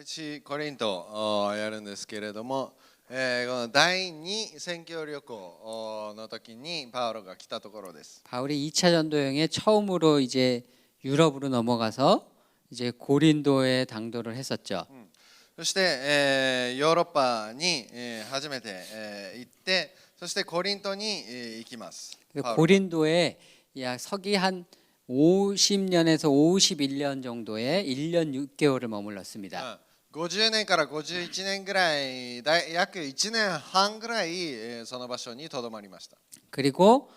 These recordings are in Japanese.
第一コリントをやるんですけれども、この第二宣教旅行の時にパウロが来たところです。 바울이 2차 전도 여행에 처음으로 이제 유럽으로 넘어가서 이제 고린도에 당도를 했었죠. そして、ヨーロッパに、初めて、行って、そしてコリントに、行きます。 고린도에 약 서기 한 50년에서 51년 정도의 1년 6개월을 머물렀습니다. 50年から51年ぐらい、約1年半ぐらい、その場所にとどまりました。 그리고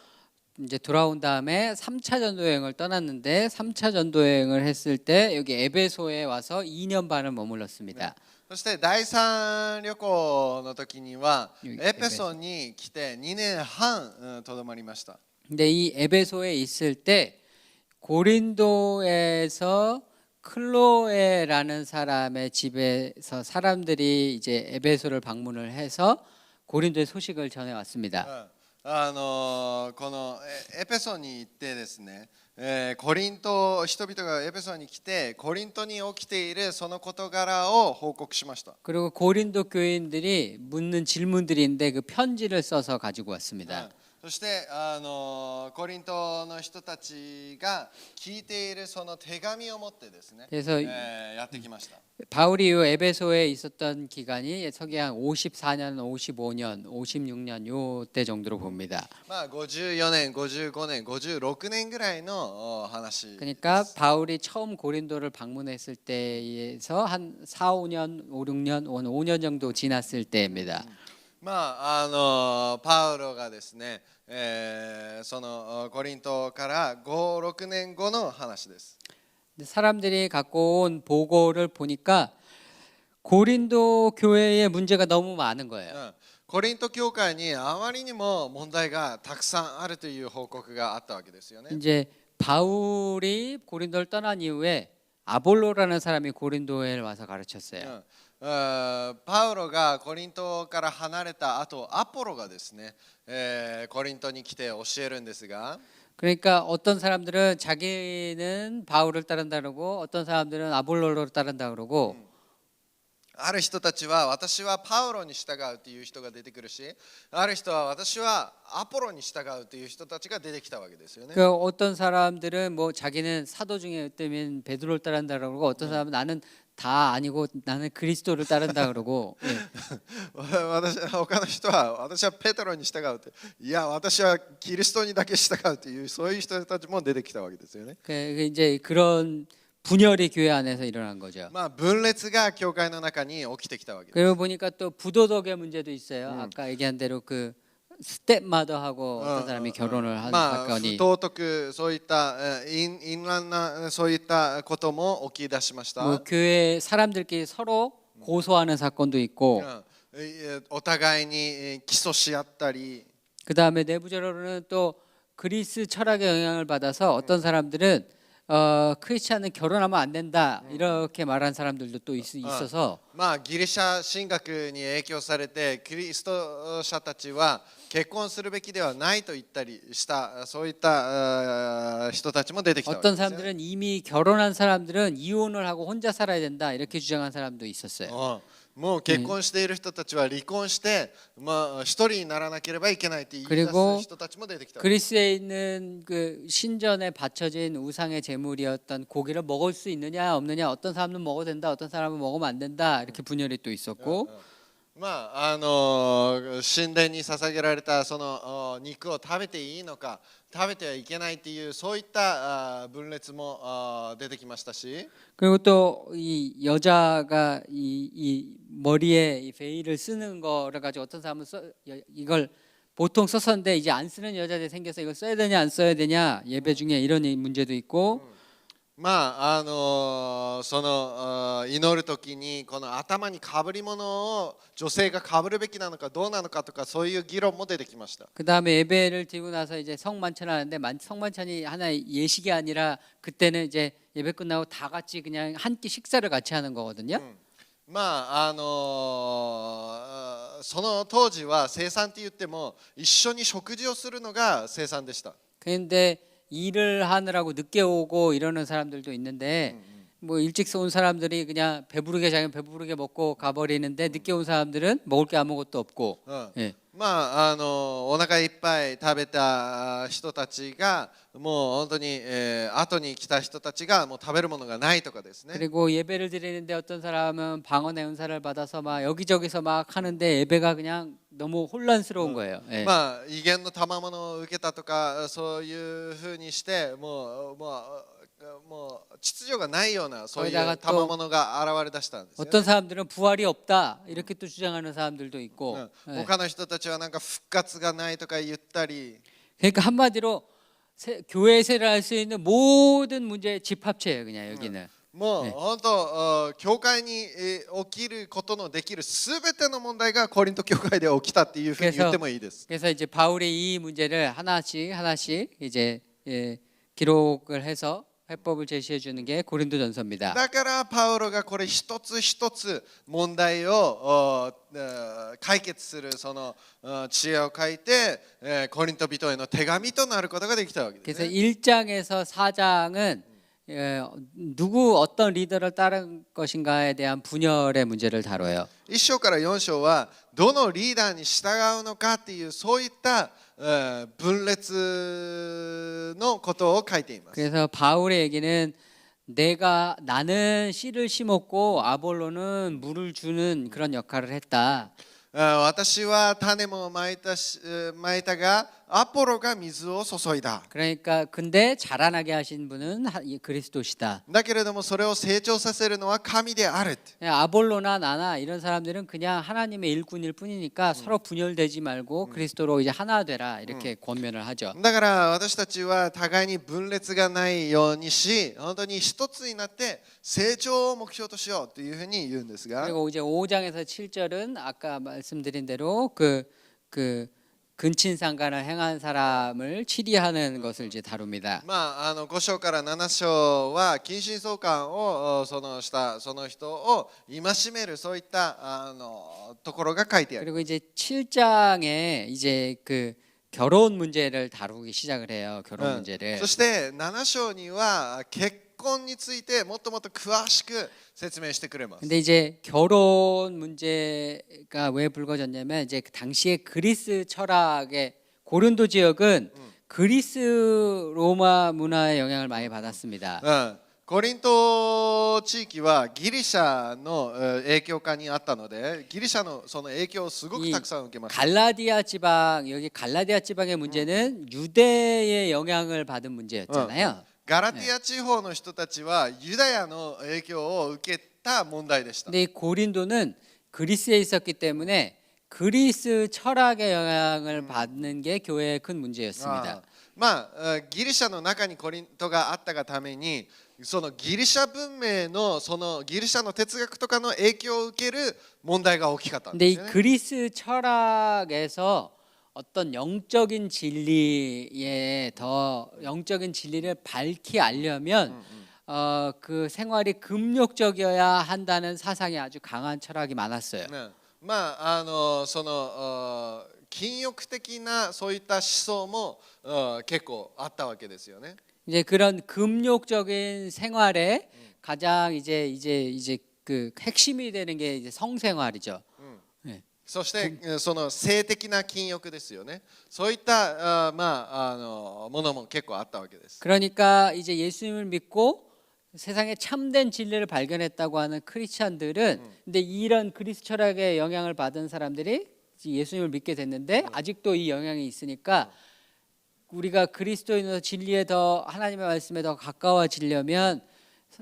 이제 돌아온 다음에 3차 전도 여행을 떠났는데 3차 전도 여행을 했을 때 여기 에베소에 와서 2년 반을 머물렀습니다. そして第3旅行の時にはエエペソに来て2年半とどまりました。 근데 이 에베소에 있을 때 고린도에서 클로에라는 사람의 집에서 사람들이 이제 에베소를 방문을 해서 고린도의 소식을 전해 왔습니다. このエペソに行ってですね、コリント人々がエペソに来てコリントに起きているその事柄を報告しました。 그리고 고린도 교인들이 묻는 질문들이 있는데 그 편지를 써서 가지고 왔습니다. そしてコリントの人たちが聞いているその手紙を持ってですね、 그래서 やってきました。 바울이 이 에베소에 있었던 기간이 서기한 54년, 55년, 56년 요때 정도로 봅니다. 54年、55年、56年ぐらいの話。 그러니까 바울이 처음 고린도를 방문했을 때에서 한 4, 5년, 5, 6년, 5년 정도 지났을 때입니다. パウロがですね、そのコリントから5、6年後の話です。 사람들이 갖고 온 보고를 보니까 고린도 교회의 문제가 너무 많은 거예요. コリント教会にあまりにも問題がたくさんあるという報告があったわけですよね。 이제 바울이 고린도를 떠난 이후에 아볼로라는 사람이 고린도에 와서 가르쳤어요. パウロがコリントから離れた後、アポロがですね、コリントに来て教えるんですが、 그러니까 어떤 사람들은 자기는 바울을 따른다 그러고 어떤 사람들은 아볼로를 따른다 그러고 ある人たちは私はパウロに従うという人が出てくるし、ある人は私はアポロに従うという人たちが出てきたわけですよね。 그 어떤 사람들은 뭐 자기는 사도 중에 뜨면 베드로를 따른다 그러고 어떤 사람은 나는 다 아니고 나는 그리스도를 따른다 그러고 他の人は私はペテロに従うと、いや私はキリストにだけ従うというそういう人たちも出てきたわけですよね。 그 이제 그런 분열이 교회 안에서 일어난 거죠. 分裂が教会の中に起きてきたわけです。 그리고 보니까 또 부도덕의 문제도 있어요. 아까 얘기한 대로 그 스텝마더하고 어떤 사람이 결혼을 한 不 사건이 道徳、そういった淫乱なそういったことも起き出しました。 뭐 교회 사람들끼리 서로 고소하는 사건도 있고 お互いに起訴し合ったり、 그 다음에 내부적으로는 또 그리스 철학의 영향을 받아서 어떤 사람들은 크리스찬은 결혼하면 안 된다 이렇게 말한 사람들도 또 있어서 ギリシャ神学に影響されてキリスト者たちは結婚するべきではないと言ったりしたそういった人たちも出てきたわけ 어떤 ですよね。 사람들은 이미 결혼한 사람들은 이혼을 하고 혼자 살아야 된다 이렇게 주장한 사람도 있었어요. もう結婚している人たちは離婚して一人にならなければいけないって言い出す人たちも出てきた。 그리스에 있는 그 신전에 바쳐진 우상의 제물이었던 고기를 먹을 수 있느냐 없느냐 어떤 사람은 먹어도 된다 어떤 사람은 먹으면 안 된다 이렇게 분열이 또 있었고 神殿に捧げられたその肉を食べていいのか食べてはいけないっていうそういった分裂も出てきましたし 그리고 또 이 여자가 이 머리에 이 베일을 쓰는 거를 가지고 어떤 사람은 이걸 보통 썼었는데 이제 안 쓰는 여자들이 생겨서 이걸 써야 되냐 안 써야 되냐 예배 중에 이런 문제도 있고 その祈る時にこの頭にかぶり物を女性がかぶるべきなのかどうなのかとかそういう議論も出てきました。 그 다음에 예배를 드리고 나서 이제 성만찬을 하는데 성만찬이 하나의 예식이 아니라 그때는 이제 예배 끝나고 다 같이 그냥 한 끼 식사를 같이 하는 거거든요. その当時は聖餐って言っても一緒に食事をするのが聖餐でした。 그런데 일을 하느라고 늦게 오고 이러는 사람들도 있는데 뭐 일찍 온 사람들이 그냥 배부르게 자기 배부르게 먹고 가버리는데 늦게 온 사람들은 먹을 게 아무것도 없고. うん 예. まあお腹いっぱい食べた人たちがもう本当に、後に来た人たちがもう食べるものがないとかですね。 그리고 예배를 드리는데 어떤 사람은 방언의 은사를 받아서 막 여기저기서 막 하는데 예배가 그냥 너무 혼란스러운 거예요. 예. まあ威厳の賜物を受けたとかそういうふうにしてもう秩序がないようなそういう賜物が現れ出したんですよね。 어떤 사람들은 부활이 없다 이렇게 또 주장하는 사람들도 있고. 他の人たちはなんか復活がないとか言ったり 그러니까 한마디로 교회 세를 할 수 있는 모든 문제의 집합체예요, 그냥 여기는. もう本当教会に起きることのできるすべての問題がコリント教会で起きたっていうふうに言ってもいいです。 그래서 이제 바울이 이 문제를 하나씩 이제 기록을 해서 해법을 제시해 주는 게 고린도전서입니다. だからパウロがこれ一つ一つ問題を解決するその知恵を書いてコリント人への手紙となることができたわけです 그래서 ね。 1장에서 4장은 누구 어떤 리더를 따른 것인가에 대한 분열의 문제를 다뤄요. 1章から4章はどのリーダーに従うのかっていうそういった分裂のことを書いています。 그래서 바울의 얘기는 나는 씨를 심었고 아볼로는 물을 주는 그런 역할을 했다. 私は種もまいたがアポロが水を注いだ。 그러니까 근데 자라나게 하신 분은 그리스도시다. だけれどもそれを成長させるのは神である。 아볼로나 나나 이런 사람들은 그냥 하나님의 일꾼일 뿐이니까 서로 분열되지 말고 그리스도로 이제 하나 되라 이렇게 권면을 하죠. だから私たちは互いに分裂がないようにし、本当に一つになって成長を目標としようというふうに言うんですが。 그리고 이제 5장에서 7절은 아까 말씀드린 대로 그 근친상간을 행한 사람을 치리하는 것을 이제 다룹니다. 5章から7章は近親相関をしたその人を戒めるそういったところが書いてある。 그리고 이제 7장에 이제 그 결혼 문제를 다루기 시작을 해요. 결혼 문제를. そして7章には結婚についてもっともっと詳しく説明してくれます。 근데 이제 결혼 문제가 왜 불거졌냐면 이제 그 당시에 그리스 철학의 고린도 지역은 그리스 로마 문화의 영향을 많이 받았습니다. コリント地域はギリシャの影響下にあったのでギリシャのその影響をすごくたくさん受けました。 갈라디아 지방의 문제는 유대의 영향을 받은 문제였잖아요. ガラティア地方の人たちはユダヤの影響を受けた問題でした。 근데 이 고린도는 그리스에 있었기 때문에 그리스 철학의 영향을 받는 게 교회의 큰 문제였습니다. ギリシャの中にコリントがあったがためにそのギリシャ文明のそのギリシャの哲学とかの影響を受ける問題が大きかったん 근데 で 이 すよね。 그리스 철학에서 어떤 영적인 진리에 더 영적인 진리를 밝히 알려면 그 생활이 금욕적이어야 한다는 사상이 아주 강한 철학이 많았어요. その禁欲的なそういった思想も結構あったわけですよね。 이제 그런 금욕적인 생활에 가장 이제 그 핵심이 되는 게 이제 성생활이죠. そしてその性的な禁欲ですよね。そういったものも結構あったわけです。 그러니까 이제 예수님을 믿고 세상에 참된 진리를 발견했다고 하는 크리스찬들은 근데 이런 그리스 철학의 영향을 받은 사람들이 예수님을 믿게 됐는데 아직도 이 영향이 있으니까 우리가 그리스도인으로 진리에 더 하나님의 말씀에 더 가까워지려면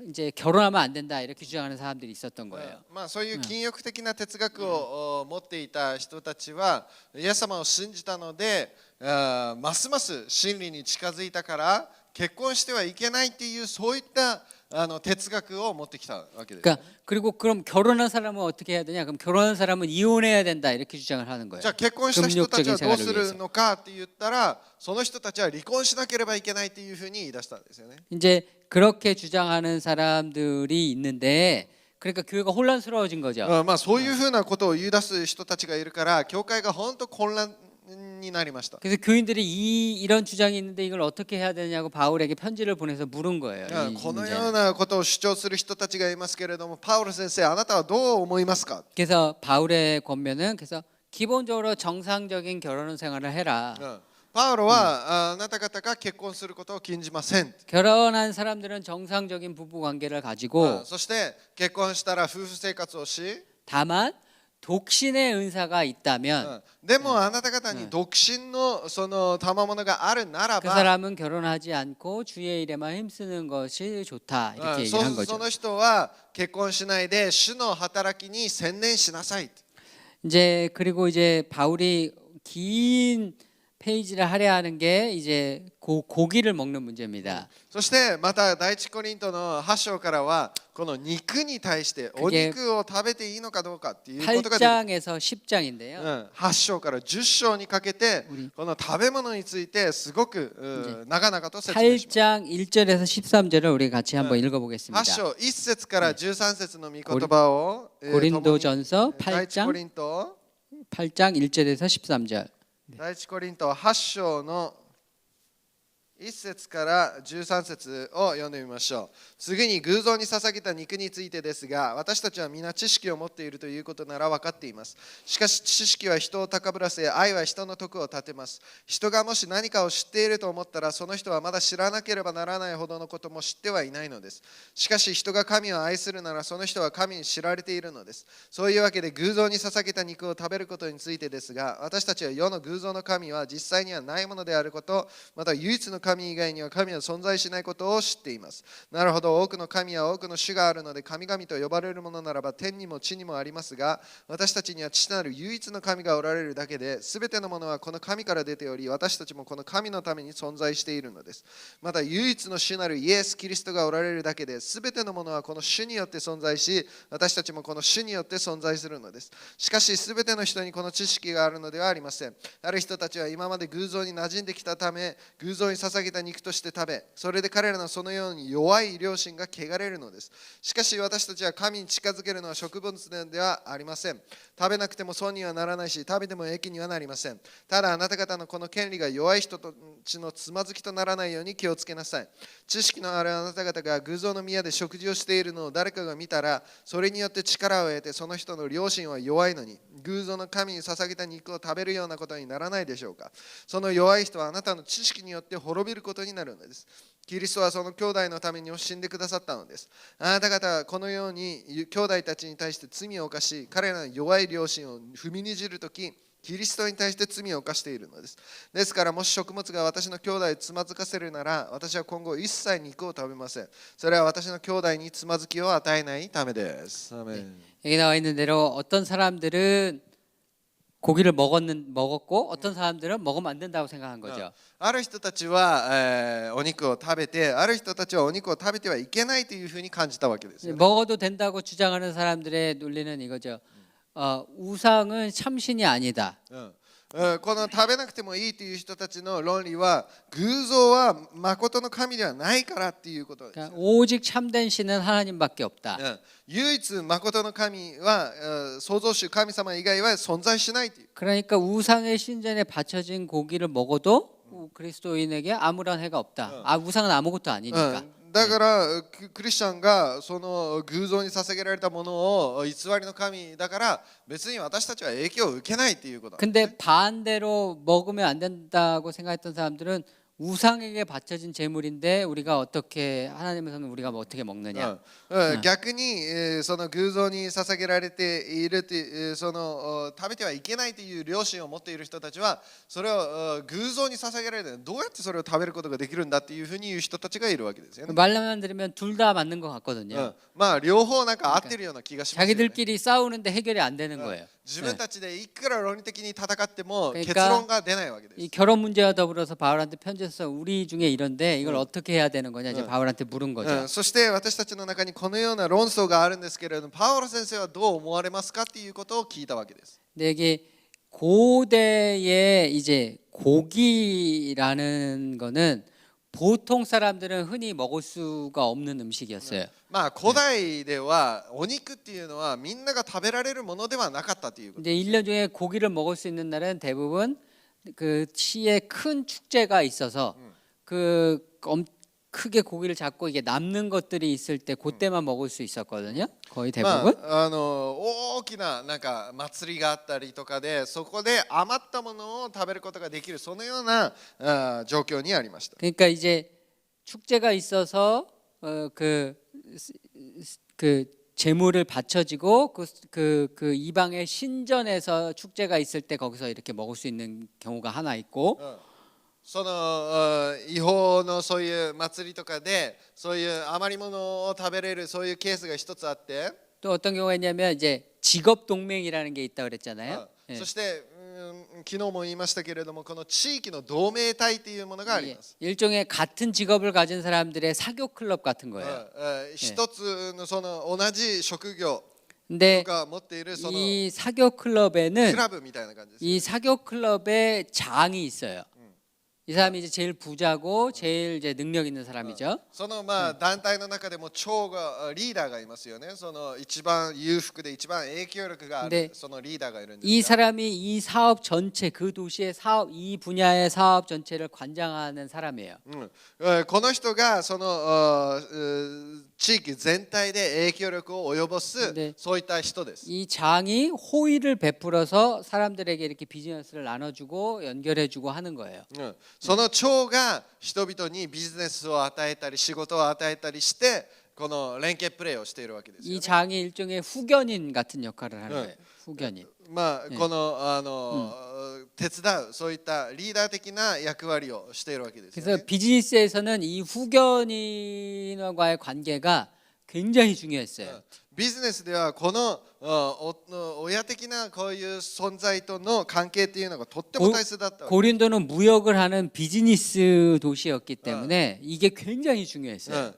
이제 결혼하면 안 된다 이렇게 주장하는 사람들이 있었던 거예요. そういう禁欲的な哲学を持っていた人たちはイエス様を信じたのでますます真理に近づいたから結婚してはいけないっていうそういった哲学を持ってきたわけです。 그러니까 그리고 그럼 결혼한 사람은 어떻게 해야 되냐? 그럼 결혼한 사람은 이혼해야 된다 이렇게 주장을 하는 거예요. じゃあ結婚した人たちはどうするのかって言ったらその人たちは離婚しなければいけないっていうふうに言い出したんですよね。 이제 그렇게 주장하는 사람들이 있는데 그러니까 교회가 혼란스러워진 거죠. そういうふうなことを言い出す人たちがいるから教会が本当混乱になりました。 그래서 교인들이 이런 주장이 있는데 이걸 어떻게 해야 되냐고 바울에게 편지를 보내서 물은 거예요. このようなことを主張する人たちがいますけれども、パウロ先生、あなたはどう思いますか？ 그래서 바울의 권면은 그래서 기본적으로 정상적인 결혼 생활을 해라. パウロはあなた方が結婚することを禁じません。 결혼한 사람들은 정상적인 부부 관계를 가지고 そして結婚したら夫婦生活をし、 다만 독신의 은사가 있다면 でもあなた方に独身のその賜物があるなら 그 ば、 사람은 결혼하지 않고 주의 일에만 힘쓰는 것이 좋다 이렇게 얘기를 한 そ 거죠. の人は結婚しないで主の働きに専念しなさい。 이제 그리고 이제 바울이 긴 페이지를 할애하는 게 이제 고기를 먹는 문제입니다. そしてまた第一コリントの8章からはこの肉に対してお肉を食べていいのかどうかっていうことが出てくる。 8장에서 10장인데요. 8章から10章にかけてこの食べ物についてすごく長々と説明します。 8장 1절에서 13절을 우리 같이 한번 8 읽어보겠습니다. 章1節から13節の御言葉を 고린도전서 第一コリ 8장 ント 8장 1절에서 13절. 第一コリント8章の1節から13節を読んでみましょう。次に偶像に捧げた肉についてですが、私たちは皆知識を持っているということなら分かっています。しかし知識は人を高ぶらせ、愛は人の徳を立てます。人がもし何かを知っていると思ったら、その人はまだ知らなければならないほどのことも知ってはいないのです。しかし人が神を愛するなら、その人は神に知られているのです。そういうわけで偶像に捧げた肉を食べることについてですが、私たちは世の偶像の神は実際にはないものであること、また唯一の神以外には神は存在しないことを知っています。なるほど、多くの神や多くの主があるので、神々と呼ばれるものならば天にも地にもありますが、私たちには父なる唯一の神がおられるだけで、すべてのものはこの神から出ており、私たちもこの神のために存在しているのです。また唯一の主なるイエス・キリストがおられるだけで、すべてのものはこの主によって存在し、私たちもこの主によって存在するのです。しかし、すべての人にこの知識があるのではありません。ある人たちは今まで偶像に馴染んできたため、偶像に捧げた肉として食べ、それで彼らのそのように弱い良心が汚れるのです。しかし私たちは神に近づけるのは植物ではありません。食べなくても損にはならないし、食べても益にはなりません。ただあなた方のこの権利が弱い人たちのつまずきとならないように気をつけなさい。知識のあるあなた方が偶像の宮で食事をしているのを誰かが見たら、それによって力を得てその人の良心は弱いのに、偶像の神に捧げた肉を食べるようなことにならないでしょうか。その弱い人はあなたの知識によって滅びることになるのです。キリストはその兄弟のために死んでくださったのです。あなた方はこのように兄弟たちに対して罪を犯し、彼らの弱い良心を踏みにじるとき、キリストに対して罪を犯しているのです。ですからもし食物が私の兄弟をつまずかせるなら、私は今後一切肉を食べません。それは私の兄弟につまずきを与えないためです。アメン。 여기 나와 있는 대로 어떤 사람들은 고기를 먹었고 어떤 사람들은 먹으면 안 된다고 생각한 거죠. ある人たちは、お肉を食べて、ある人たちはお肉を食べてはいけないというふうに感じたわけですよね。 먹어도 된다고 주장하는 사람들의 논리는 이거죠. 우상은 참신이 아니다. この食べなくてもいいという人たちの論理は、偶像は誠の神ではないからっていうことです。 그러니까 오직 참된 신은 하나님밖에 없다. 唯一誠の神は創造主神様以外は存在しないという。 그러니까 우상의 신전에 바쳐진 고기를 먹어도 그리스도인에게 아무런 해가 없다. 우상은 아무것도 아니니까. だからクリスチャンがその偶像に捧げられたものを偽りの神だから別に私たちは影響を受けないっていうことなんですね。 근데 반대로 먹으면 안 된다고 생각했던 사람들은 우상에게 바쳐진 제물인데 우리가 어떻게 하나님의 성을 우리가 어떻게 먹느냐. 逆にその偶像に捧げられているその食べてはいけないという良心を持っている人たちはそれを偶像に捧げられてどうやってそれを食べることができるんだっていうふうに言う人たちがいるわけですよね。 말만 들으면 둘 다 맞는 것 같거든요. まあ両方なんか合ってるような気がしますよね。 자기들끼리 싸우는데 해결이 안 되는 거예요. 自分たちでいくら論理的に戦っても結 그러니까 論が出ないわけです。 이 결혼 문제와 더불어서 바울한테 편지에서 우리 중에 이런데 이걸 어떻게 해야 되는 거냐 이제 바울한테 물은 거죠. そして私たちの中にこのような論争があるんですけれども、パウロ先生はどう思われますかっていうことを聞いたわけです。 근데 이게 고대의 이제 고기라는 거는 보통 사람들은 흔히 먹을 수가 없는 음식이었어요. まあ古代ではお肉っていうのはみんなが食べられるものではなかったということ。 이제 1년 중에 고기를 먹을 수 있는 날은 대부분 그 시에 큰 축제가 있어서 크게 고기를 잡고 이게 남는 것들이 있을 때 그때만 먹을 수 있었거든요. 거의 ま 대부분. あ、大きななんか祭りがあったりとかでそこで余ったものを食べることができるそのような状況にありました。 그러니까 이제 축제가 있어서 그 제물을 바쳐지고 그 이방의 신전에서 축제가 있을 때 거기서 이렇게 먹을 수 있는 경우가 하나 있고 その違法のそういう祭りとかでそういう余り物を食べれるそういうケースが一つあって、 또 어떤 경우가 있냐면 이제 직업 동맹이라는 게 있다고 그랬잖아요. そして、昨日も言いましたけれどもこの地域の同盟体というものがあります。 일종의 같은 직업을 가진 사람들의 사교 클럽 같은 거예요. 一つのその同じ職業 근데 が持っているその 이 사교 ク 클럽에는 ラブみたいな感じです。 이 사교 클럽에 장이 있어요. 이 사람이 이제 제일 부자고 제일 이제 능력 있는 사람이죠. そのまあ団体の中でも長がリーダーがいますよね。その一番裕福で一番影響力があるそのリーダーがいるんです 이 が 사람이 이 사업 전체 그 도시의 사업 이 분야의 사업 전체를 관장하는 사람이에요. この人がその地域全体で影響力を及ぼすそういった人です。 이 장이 호의를 베풀어서 사람들에게 이렇게 비즈니스를 나눠주고 연결해주고 하는 거예요. その長が人々にビジネスを与えたり仕事を与えたりしてこの連携プレーをしているわけですよ 이 ね。 장이 일종의 후견인 같은 역할을 하는 거예요. 후견인. まあこの手伝うそういったリーダー的な役割をしているわけですよ 그래서 ね。 비즈니스에서는 이 후견인과의 관계가 굉장히 중요했어요. ビジネスではこの親的なこういう存在との関係っていうのがとっても大切だったわけ。 고린도는 무역을 하는 비즈니스 도시였기 때문에 이게 굉장히 중요했어요.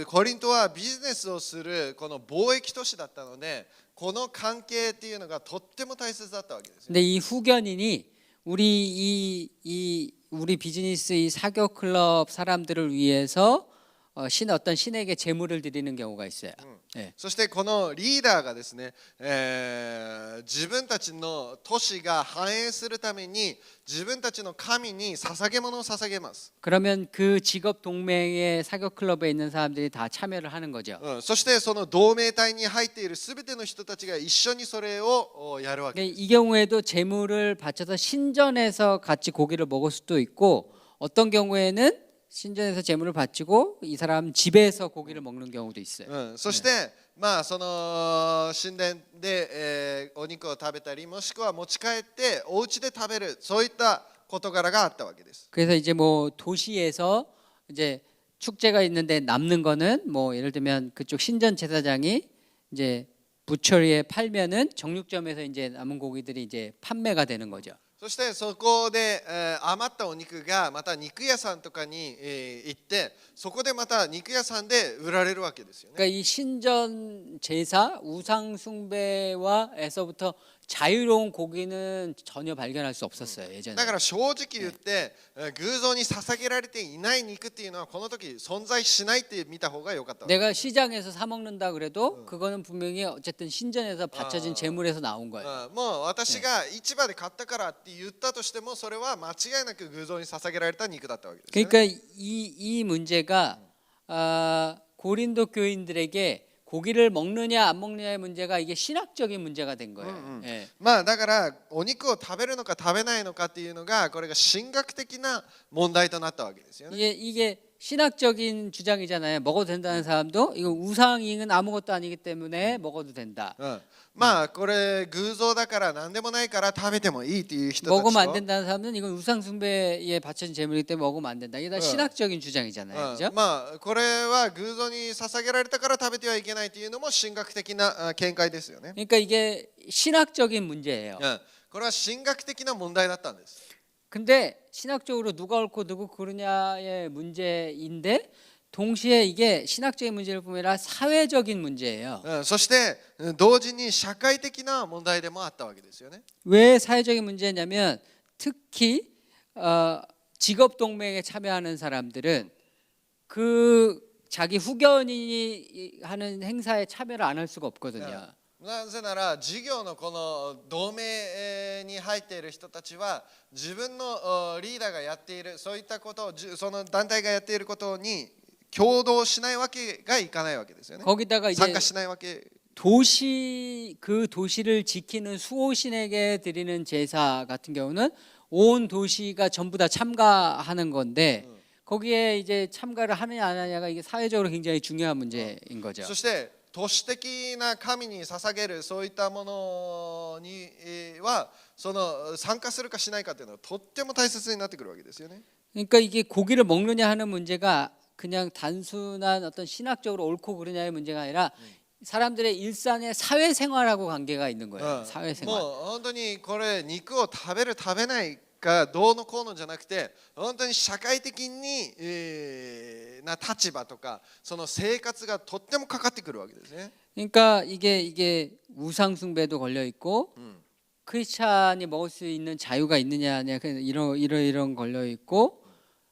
コリントはビジネスをするこの貿易都市だったのでこの関係っていうのがとっても大切だったわけですよ。 근데 이 후견인이 우리 비즈니스 이 사교 클럽 사람들을 위해서 어떤 신에게 제물을 드리는 경우가 있어요. 네. そしてこのリーダーがですね、自分たちの都市が繁栄するために自分たちの神に捧げ物を捧げます。 그러면 그 직업 동맹의 사교 클럽에 있는 사람들이 다 참여를 하는 거죠. そしてその同盟体に入っているすべての人たちが一緒にそれをやるわけです。 이 경우에도 제물을 바쳐서 신전에서 같이 고기를 먹을 수도 있고 어떤 경우에는 신전에서 제물을 바치고 이 사람 집에서 고기를 먹는 경우도 있어요. そしてまあその神殿で、お肉を食べたりもしくは持ち帰ってお家で食べるそういった事柄があったわけです。 그래서 이제 뭐 도시에서 이제 축제가 있는데 남는 거는 뭐 예를 들면 그쪽 신전 제사장이 이제 부처리에 팔면은 정육점에서 이제 남은 고기들이 이제 판매가 되는 거죠. そしてそこで、余ったお肉がまた肉屋さんとかに、行ってそこでまた肉屋さんで売られるわけですよね。 그러니까 이 신전 제사 우상 숭배와에서부터 자유로운 고기는 전혀 발견할 수 없었어요. 예전에. だから正直言って、偶像に捧げられていない肉っていうのはこの時存在しないって見た方が良かった。 내가 시장에서 사 먹는다 그래도 그거는 분명히 어쨌든 신전에서 바쳐진 제물에서 나온 거예요. もう私が市場で買ったからって言ったとしてもそれは間違いなく偶像に捧げられた肉だったわけですよね。 그러니까 이 문제가 고린도 교인들에게 고기를 먹느냐 안 먹느냐의 문제가 이게 신학적인 문제가 된 거예요. 예. まあだからお肉を食べるのか食べないのかっていうのがこれが神学的な問題となったわけですよね。 이게 신학적인 주장이잖아요. 먹어도 된다는 사람도 이거 우상잉은 아무것도 아니기 때문에 먹어도 된다. まあこれ偶像だから何でもないから食べてもいいっていう人たち 먹으면 안 と 된다는 사람은 이건 우상 숭배에 바쳐진 제물이기 때문에 먹으면 안 된다. 이게 다 신학적인 주장이잖아요. 그죠? まあこれは偶像に捧げられたから食べてはいけないっていうのも神学的な見解ですよね。 그러니까 이게 신학적인 문제예요. これは神学的な問題だったんです。 근데 신학적으로 누가 옳고 누구 그르냐의 문제인데 동시에 이게 신학적인 문제를 뿐만 아니라 사회적인 문제예요. そして同時に社会的な問題でもあったわけですよね。 왜 사회적인 문제냐면 특히 직업 동맹에 참여하는 사람들은 그 자기 후견인이 하는 행사에 참여를 안 할 수가 없거든요. なぜなら事業のこの同盟に入っている人たちは自分のリーダーがやっているそういったことをその団体がやっていることに共同しないわけがいかないわけですよね。 거기다가 이제 参加しないわけ。 그 도시를 지키는 수호신에게 드리는 제사 같은 경우는 온 도시가 전부 다 참가하는 건데 거기에 이제 참가를 하느냐 안 하느냐가 이게 사회적으로 굉장히 중요한 문제인 거죠. そして都市的な神に捧げるそういったものにはその参加するかしないかというのはとっても大切になってくるわけですよね。 그러니까 이게 고기를 먹느냐 하는 문제가 그냥 단순한 어떤 신학적으로 옳고 그르냐의 문제가 아니라 사람들의 일상의 사회생활하고 관계가 있는 거예요. も 사회생활. う本当にこれ肉を食べる食べないかどうのこうのじゃなくて本当に社会的に、な立場とかその生活がとってもかかってくるわけですね。 그러니까 이게 우상 숭배도 걸려 있고 크리스찬이 먹을 수 있는 자유가 있느냐 아니냐 이런 걸려 있고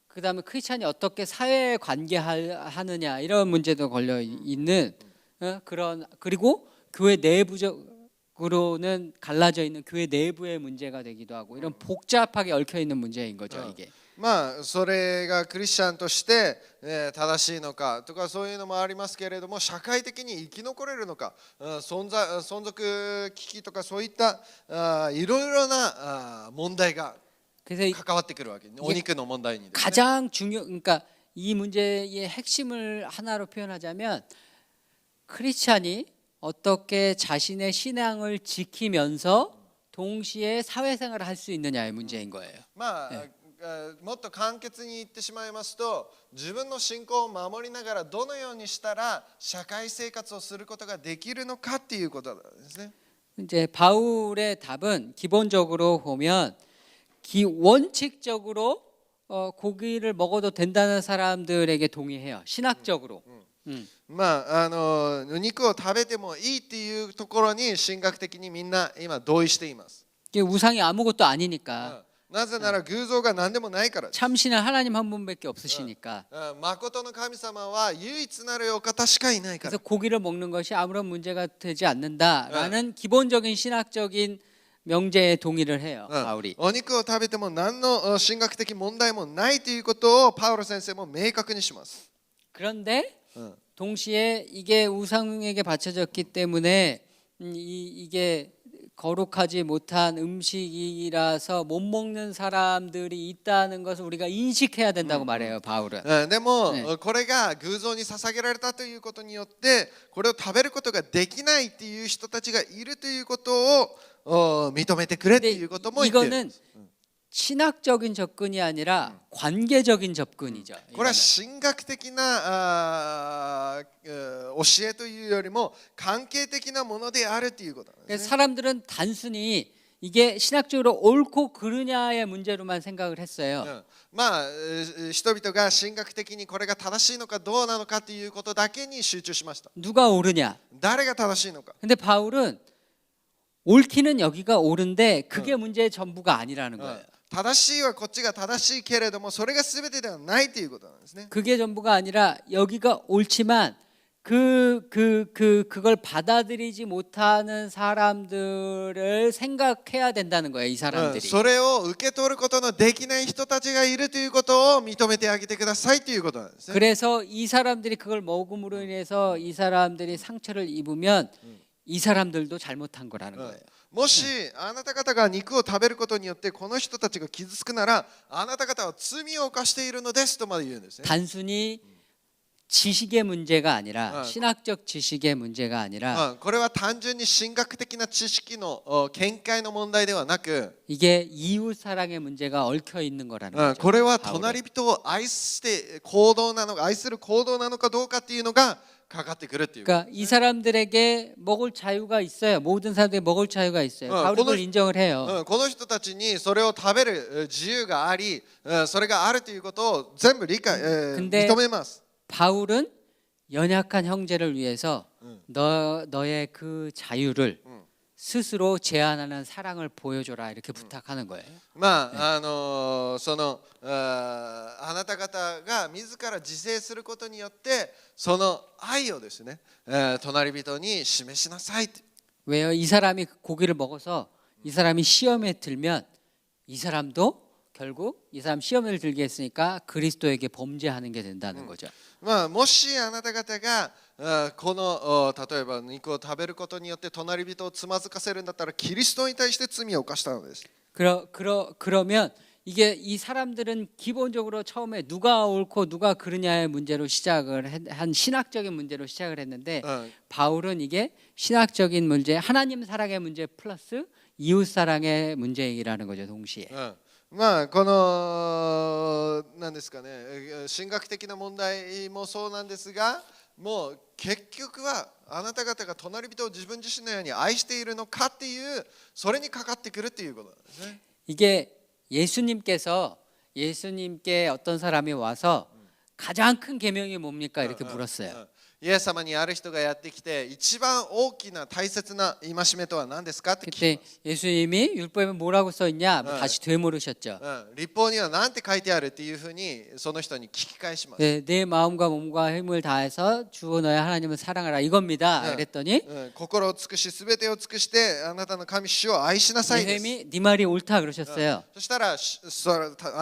그다음에 크리스찬이 어떻게 사회 관계하느냐 이런 문제도 걸려 있는 그런 그리고 교회 내부적으로는 갈라져 있는 교회 내부의 문제가 되기도 하고 이런 복잡하게 얽혀 있는 문제인 거죠 이게. まあそれがクリスチャンとして、正しいのかとかそういうのもありますけれども社会的に生き残れるのか、存続危機とかそういったいろいろな問題が 그래서 関わってくるわけ。お肉の問題にですね。 가장 그러니까 이 문제의 핵심을 하나로 표현하자면 크리스찬이 어떻게 자신의 신앙을 지키면서 동시에 사회생활을 할 수 있느냐의 문제인 거예요. まあ、もっと簡潔に言ってしまいますと自分の信仰を守りながらどのようにしたら社会生活をすることができるのかっていうことなんですね。 이제 바울의 답은 기본적으로 보면 원칙적으로 고기를 먹어도 된다는 사람들에게 동의해요. 신학적으로. まあ肉を食べてもいいっていうところに神学的にみんな今同意しています。 이게 우상이 아무것도 아니니까. なぜなら偶像が何でもないからです。 참신한 하나님 한 분밖에 없으시니까. 誠の神様は唯一なるお方しかいないから。 그래서 고기를 먹는 것이 아무런 문제가 되지 않는다라는 기본적인 신학적인 명제에 동의를 해요. 바울이. お肉を食べても何の神学的問題もないということをパウロ先生も明確にします。 그런데 동시에 이게 우상에게 바쳐졌기 때문에 이게 거룩하지 못한 음식이라서 못 먹는 사람들이 있다는 것을 우리가 인식해야 된다고 말해요. 바울은. でもこれが偶像に捧げられたということによってこれを食べることができないっていう人たちがいるということを認めてくれっていうことも言っている。 이거는 신학적인 접근이 아니라 관계적인 접근이죠. これは神学的な教えというよりも関係的なものであるということなんですね。 사람들은 단순히 이게 신학적으로 옳고 그르냐의 문제로만 생각을 했어요. まあ人々が神学的にこれが正しいのかどうなのかということだけに集中しました。 누가 옳으냐? 誰が正しいのか。 근데 바울은 옳기는 여기가 옳은데 그게 문제의 전부가 아니라는 거예요. 正しいはこっちが正しいけれどもそれが全てではないということなんですね。 그게 전부가 아니라 여기가 옳지만 그걸 받아들이지 못하는 사람들을 생각해야 된다는 거예요. 이 사람들이. それを受け取ることのできない人たちがいるということを認めてあげてくださいということなんですね。 그래서 이 사람들이 그걸 먹음으로 인해서 이 사람들이 상처를 입으면 이 사람들도 잘못한 거라는 거예요. もしあなた方が肉を食べることによってこの人たちが傷つくならあなた方は罪を犯しているのですとまで言うんですね。 단순히 지식의 문제가 아니라 신학적 지식의 문제가 아니라 これは単純に神学的な知識の見解の問題ではなく 이게 이웃 사랑의 문제가 얽혀 있는 거라는 거죠. これは隣人を愛して行動なのか愛する行動なのかどうかっていうのがかかってくるっていう。 그러니까 이 사람들에게 먹을 자유가 있어요. 모든 사람들이 먹을 자유가 있어요. 바울이 그걸 인정을 해요. この人たちにそれを食べる自由があり、それがあるということを全部理解、認めます。 바울은 연약한 형제를 위해서 너의 그 자유를 스스로 제한하는 사랑을 보여줘라 이렇게 부탁하는 거예요. まあそのあなた方が自ら自制することによってその愛をですね、隣人に示しなさい。 왜요? 이 사람이 고기를 먹어서 이 사람이 시험에 들면 이 사람도 결국 이 사람 시험을 들게 했으니까 그리스도에게 범죄하는 게 된다는 거죠. まあ、もしあなた方がこの例えば肉を食べることによって隣人をつまずかせるんだったらキリストに対して罪を犯したのです。 그러면 이게 이 사람들은 기본적으로 처음에 누가 옳고 누가 그르냐의 문제로 시작을 한 신학적인 문제로 시작을 했는데 바울은 이게 신학적인 문제, 하나님 사랑의 문제 플러스 이웃 사랑의 문제이라는 거죠, 동시에. まあこのなんですかね、神学的な問題もそうなんですが、もう結局はあなた方が隣人を自分自身のように愛しているのかっていうそれにかかってくるっていうことなんですね。 이게 예수님께 어떤 사람이 와서 가장 큰 계명이 뭡니까? 이렇게 물었어요. イエス様にある人がやってきて一番大きな大切な戒めとは何ですかって聞き 그때 ます。 예수님이 율법에 뭐라고 써 있냐? 다시 되물으셨죠. 立法には何て書いてあるっていうふうにその人に聞き返します。 내 마음과 몸과 힘을 다해서 주 너의 하나님을 사랑하라 이겁니다. 그랬더니 心を尽くし全てを尽くしてあなたの神主を愛しなさいです。 예수님이 네 말이 옳다 그러셨어요. そしたらあ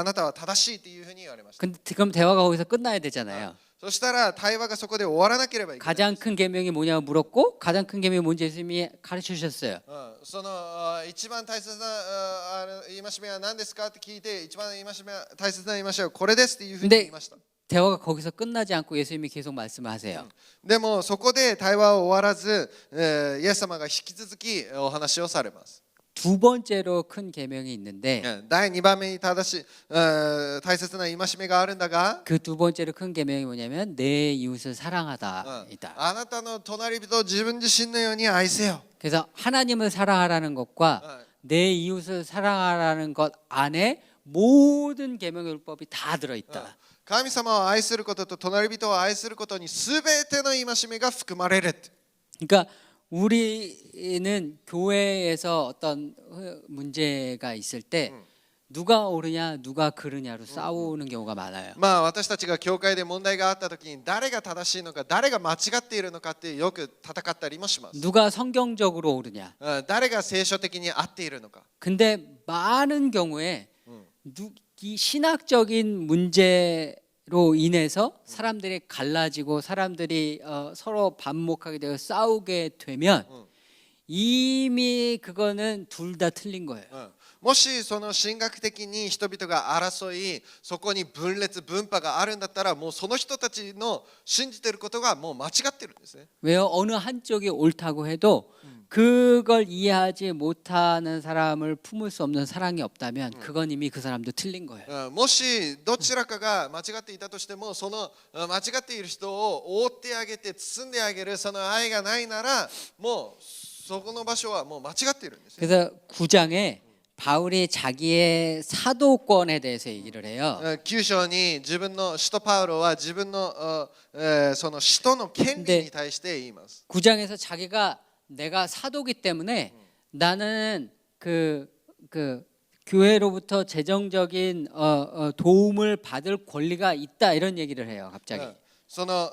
なたは正しいというふうに言われました。 근데 그럼 대화가 거기서 끝나야 되잖아요. そしたら対話がそこで終わらなければいけない。 가장 큰 계명이 뭐냐고 물었고 가장 큰 계명이 뭔지 예수님이 가르쳐 주셨어요. その一番大切な戒めは何ですかって聞いて一番大切な戒めはこれですっていうふうに言いました。 대화가 거기서 끝나지 않고 예수님이 계속 말씀하세요. でもそこで対話は終わらず、イエス様が引き続きお話をされます。 두 번째로 큰 계명이 있는데 第2番目に大切な戒めがあるんだが 그 두 번째로 큰 계명이 뭐냐면 내 이웃을 사랑하다이다. あなたの隣人を自分自身のように愛せよ。 그래서 하나님을 사랑하라는 것과 내 이웃을 사랑하라는 것 안에 모든 계명의 율법이 다 들어 있다. 神様を愛することと隣人を愛することに全ての戒めが含まれる。 그러니까 우리는 교회에서 어떤 문제가 있을 때 누가 옳으냐 누가 그르냐로 싸우는 경우가 많아요. まあ私たちが教会で問題があった時に誰が正しいのか誰が間違っているのかってよく戦ったりもします。 누가 성경적으로 옳으냐. 誰が聖書的に合っているのか。 근데 많은 경우에 이 신학적인 문제로 인해서 사람들이 갈라지고 사람들이 서로 반목하게 되고 싸우게 되면 이미 그거는 둘 다 틀린 거예요. もしその神学的に人々が争いそこに分裂分派があるんだったらもうその人たちの信じていることがもう間違ってるんですね。 왜요? 어느 한쪽이 옳다고 해도 그걸 이해하지 못하는 사람을 품을 수 없는 사랑이 없다면 그건 이미 그 사람도 틀린 거예요. もしどちらかが間違っていたとしてもその間違っている人を覆ってあげて包んであげるその愛がないならもうそこの場所はもう間違っているんです。 그래서 9장에 바울이 자기의 사도권에 대해서 얘기를 해요. 9章に自分の使徒パウロは自分のその使徒の権利に対して言います。 9장에서 자기가 내가 사도기 때문에 나는 그 교회로부터 재정적인 도움을 받을 권리가 있다 이런 얘기를 해요. 갑자기. その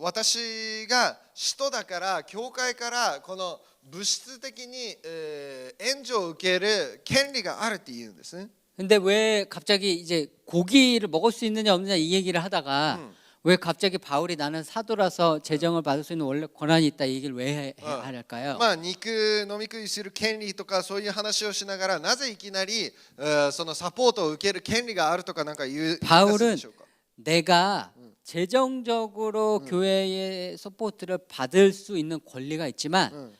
私が使徒だから教会からこの物質的に援助を受ける権利があるって言うんですね。 근데 왜 갑자기 이제 고기를 먹을 수 있느냐 없느냐 이 얘기를 하다가 왜 갑자기 바울이 나는 사도라서 재정을 받을 수 있는 원래 권한이 있다 이 얘기를 왜 할까요? まあ肉飲み食いする権利とかそういう話をしながらなぜいきなりそのサポートを受ける権利があるとかなんか言うでしょうか。 내가 재정적으로 교회의 서포트를 받을 수 있는 권리가 있지만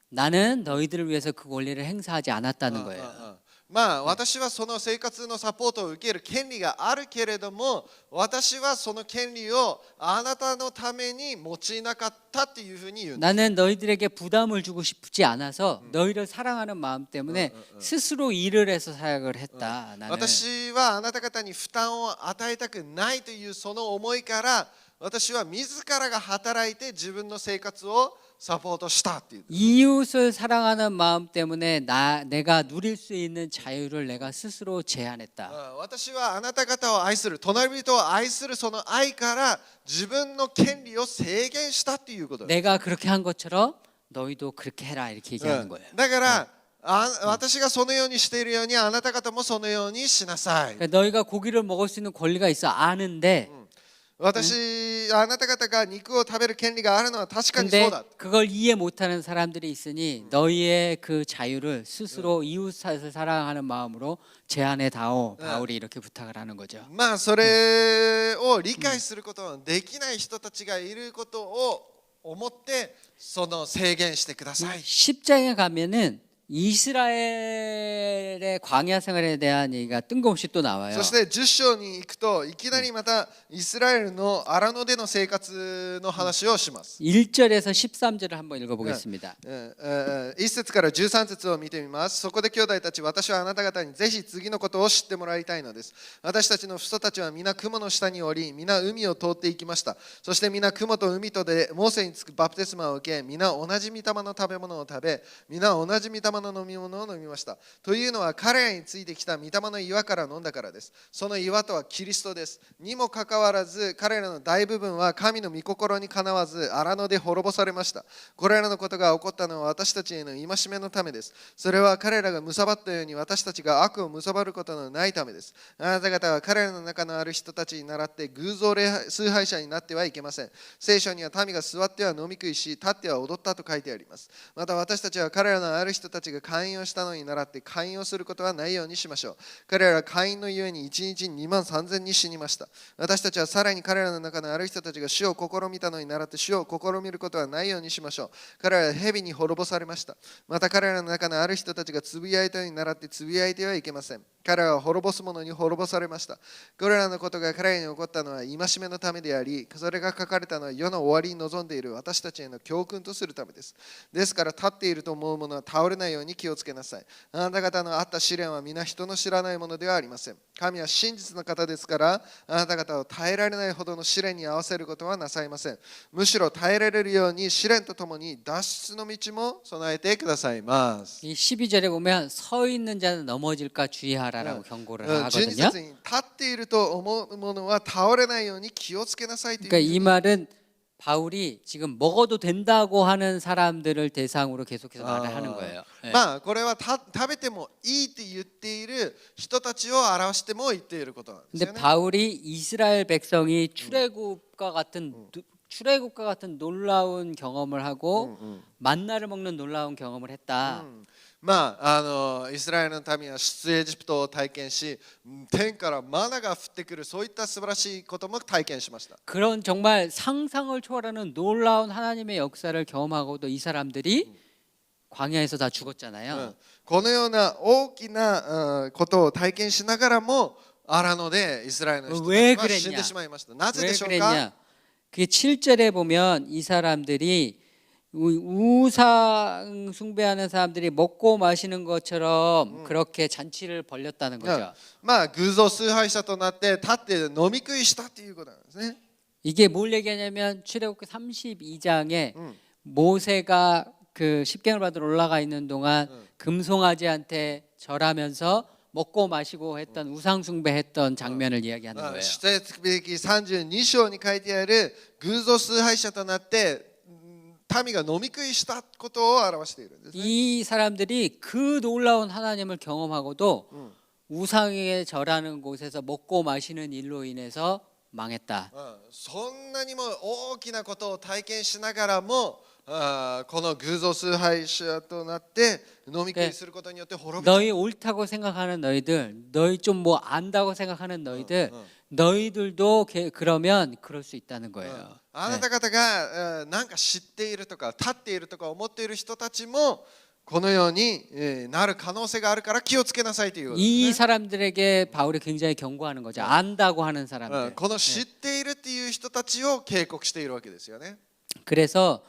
나는 너희들을 위해서 그 권리를 행사하지 않았다는 거예요. まあ私はその生活のサポートを受ける権利があるけれども私はその権利をあなたのために用いなかったっていうふうに言うんです。 나는 너희들에게 부담을 주고 싶지 않아서 너희를 사랑하는 마음 때문에 스스로 일을 해서 사역을 했다. 나는. 私はあなた方に負担を与えたくないというその思いから私は自らが働いて自分の生活をサポートしたっていう。 이웃을 사랑하는 마음 때문에 내가 누릴 수 있는 자유를 내가 스스로 제한했다. 私はあなた方を愛する隣人を愛するその愛から自分の権利を制限したっていうことです。 내가 그렇게 한 것처럼 너희도 그렇게 해라 이렇게 얘기하는 거예요. だから私がそのようにしているようにあなた方もそのようにしなさい。 그러니까 너희가 고기를 먹을 수 있는 권리가 있어 아는데 あなた方が肉を食べる権利があるのは確かにそ 근데 うだ。 그걸 이해 못하는 사람들이 있으니 너희의 그 자유를 스스로 이웃을 사랑하는 마음으로 제한해 다오. 바울이 이렇게 부탁을 하는 거죠. まあそれを理解することのできない人たちがいることを思ってその制限してください。 10장에 가면은 이스라엘의 광야 생활에 대한 얘기가 뜬금없이 또 나와요. そして10章に行くといきなりまたイスラエルの荒野での生活の話をします。 1절에서 13절을 한번 읽어보겠습니다. 1節から13節を見てみます。そこで兄弟たち、私はあなた方にぜひ次のことを知ってもらいたいのです。私たちの父祖たちは皆雲の下におり、皆海を通っていきました。そして皆雲と海とでモーセにつくバプテスマを受け、皆同じ御霊の食べ物を食べ、皆同じ御霊の飲み物を飲みました。というのは彼らについてきた御霊の岩から飲んだからです。その岩とはキリストです。にもかかわらず彼らの大部分は神の御心にかなわず荒野で滅ぼされました。これらのことが起こったのは私たちへの戒めのためです。それは彼らが貪ったように私たちが悪を貪ることのないためです。あなた方は彼らの中のある人たちに倣って偶像崇拝者になってはいけません。聖書には民が座っては飲み食いし、立っては踊ったと書いてあります。また私たちは彼らのある人たちが会員をしたのに倣って会員をすることはないようにしましょう。彼らは会員のゆえに1日2万3000人死にました。私たちはさらに彼らの中のある人たちが主を試みたのに倣って主を試みることはないようにしましょう。彼らは蛇に滅ぼされました。また彼らの中のある人たちがつぶやいたのに倣ってつぶやいてはいけません。彼らは滅ぼす者に滅ぼされました。これらのことが彼らに起こったのは戒めのためであり、それが書かれたのは世の終わりに臨んでいる私たちへの教訓とするためです。ですから立っていると思う者は倒れないように気をつけなさい。あなた方のあった試練は皆人の知らないものではありません。神は真実の方ですから、あなた方を耐えられないほどの試練に合わせることはなさいません。むしろ耐えられるように試練とともに脱出の道も備えてくださいます。 이 12절에 보면 서 있는 자는 넘어질까 주의하라라고 경고를 12 하거든요. 節に立っていると思う者は倒れないように気をつけなさいという 그러니까 이 말은 바울이 지금 먹어도 된다고 하는 사람들을 대상으로 계속해서 말을 하는 거예요. 예. まあこれは食べてもいいって言っている人たちを表しても言っていることなんです 근데 よね。 바울이 이스라엘 백성이 출애굽과 같은 놀라운 경험을 하고 만나를 먹는 놀라운 경험을 했다. まあイスラエルの民は出エジプトを体験し、天からマナが降ってくるそういった素晴らしいことも体験しました。 그런 정말 상상을 초월하는 놀라운 하나님의 역사를 경험하고도 이 사람들이 광야에서 다 죽었잖아요. このような大きなことを体験しながらも荒野でイスラエルの人たちは死んでしまいました。なぜ 왜 でしょうか？ 그랬냐? 그게 7절에 보면 이 사람들이 우상 숭배하는 사람들이 먹고 마시는 것처럼 그렇게 잔치를 벌였다는 거죠. まあ偶像崇拝者となって立って飲み食いしたっていうことなんですね。 이게 뭘 얘기하냐면 출애굽기 32장에 모세가 그 십계명을 받으러 올라가 있는 동안 금송아지한테 절하면서 먹고 마시고 했던 우상 숭배했던 장면을 이야기하는 거예요. 出エジプト32章に書いてある偶像崇拝者となって民が飲み食いしたことを表しているんですね。 이 사람들이 그 놀라운 하나님을 경험하고도 우상에 절하는 곳에서 먹고 마시는 일로 인해서 망했다. そんなにも大きなことを体験しながらもこの偶像崇拝者となって飲み食いすることによって滅びた。 너희 옳다고 생각하는 너희들, 너희 좀 뭐 안다고 생각하는 너희들, 너희들도 그러면 그럴 수 있다는 거예요. あなた方がなんか知っているとか立っているとか思っている人たちもこのようになる可能性があるから気をつけなさいということですね。 이 사람들에게 바울이 굉장히 경고하는 거죠. 안다고 하는 사람들. この知っているっていう人たちを警告しているわけですよね。 그래서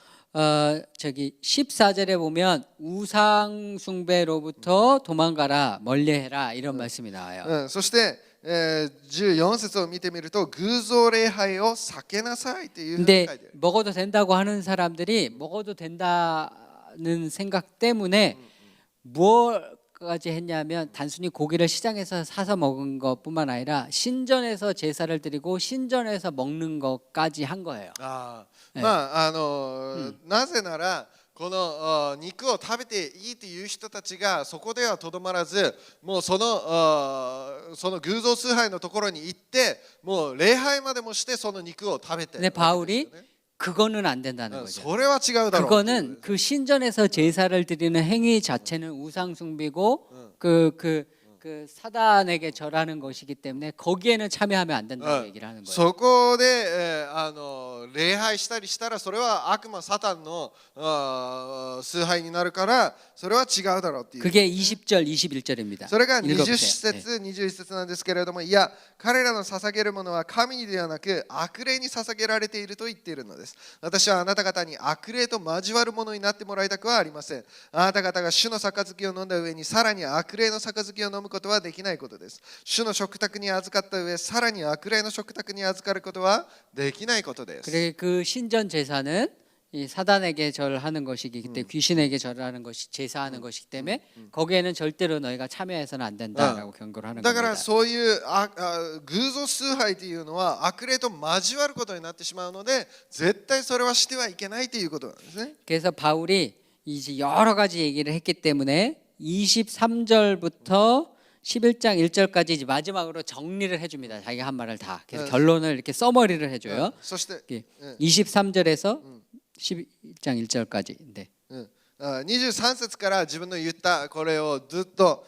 저기 14절에 보면 우상 숭배로부터 도망가라, 멀리해라 이런 말씀이 나와요. そして14節を見てみると偶像礼拝を避けなさいというふうに書いてあ 근데 る。 먹어도 된다고 하는 사람들이 먹어도 된다는 생각 때문에 무엇까지 했냐면 단순히 고기를 시장에서 사서 먹은 것뿐만 아니라 신전에서 제사를 드리고 신전에서 먹는 것까지 한 거예요. まあなぜならこの肉を食べていいという人たちがそこではとどまらず、もうその偶像崇拝のところに行って、もう礼拝までもしてその肉を食べて。 근데 바울이 그거는 안 된다는 거죠. それは違うだろう。 그거는 그 신전에서 제사를 드리는 행위 자체는 우상 숭배고 그 사단에게 절하는 것이기 때문에 거기에는 참여하면 안 된다고 얘기를 하는 거예요. そこで、礼拝したりしたらそれは悪魔サタンの崇拝になるからそれは違うだろうっていう。 그게 20절 21절입니다. それが20 읽어보세요. 節21節なんですけれども、いや彼らの捧げるものは神にではなく悪霊に捧げられていると言っているのです。私はあなた方に悪霊と交わるものになってもらいたくはありません。あなた方が主の杯を飲んだ上にさらに悪霊の杯を飲むことはできないことです。主の食卓に預かった上、さらに悪霊の食卓に預かることはできないことです。 그래 그 신전 제사는 이 사단에게 절하는 것이기 때문에 귀신에게 절하는 것이 제사하는 것이기 때문에 거기에는 절대로 너희가 참여해서는 안 된다라고 경고를 하는 だから 겁니다. そういう偶像崇拝というのは悪霊と交わることになってしまうので、絶対それはしてはいけないということなんですね。 그래서 바울이 이제 여러 가지 얘기를 했기 때문에 23절부터 11장 1절까지 이제 마지막으로 정리를 해줍니다. 자기가 한 말을 다. 그래서 결론을 이렇게 써머리를 해줘요. そして 23절에서 11장 1절까지. 네. 23節から自分の言ったこれをずっと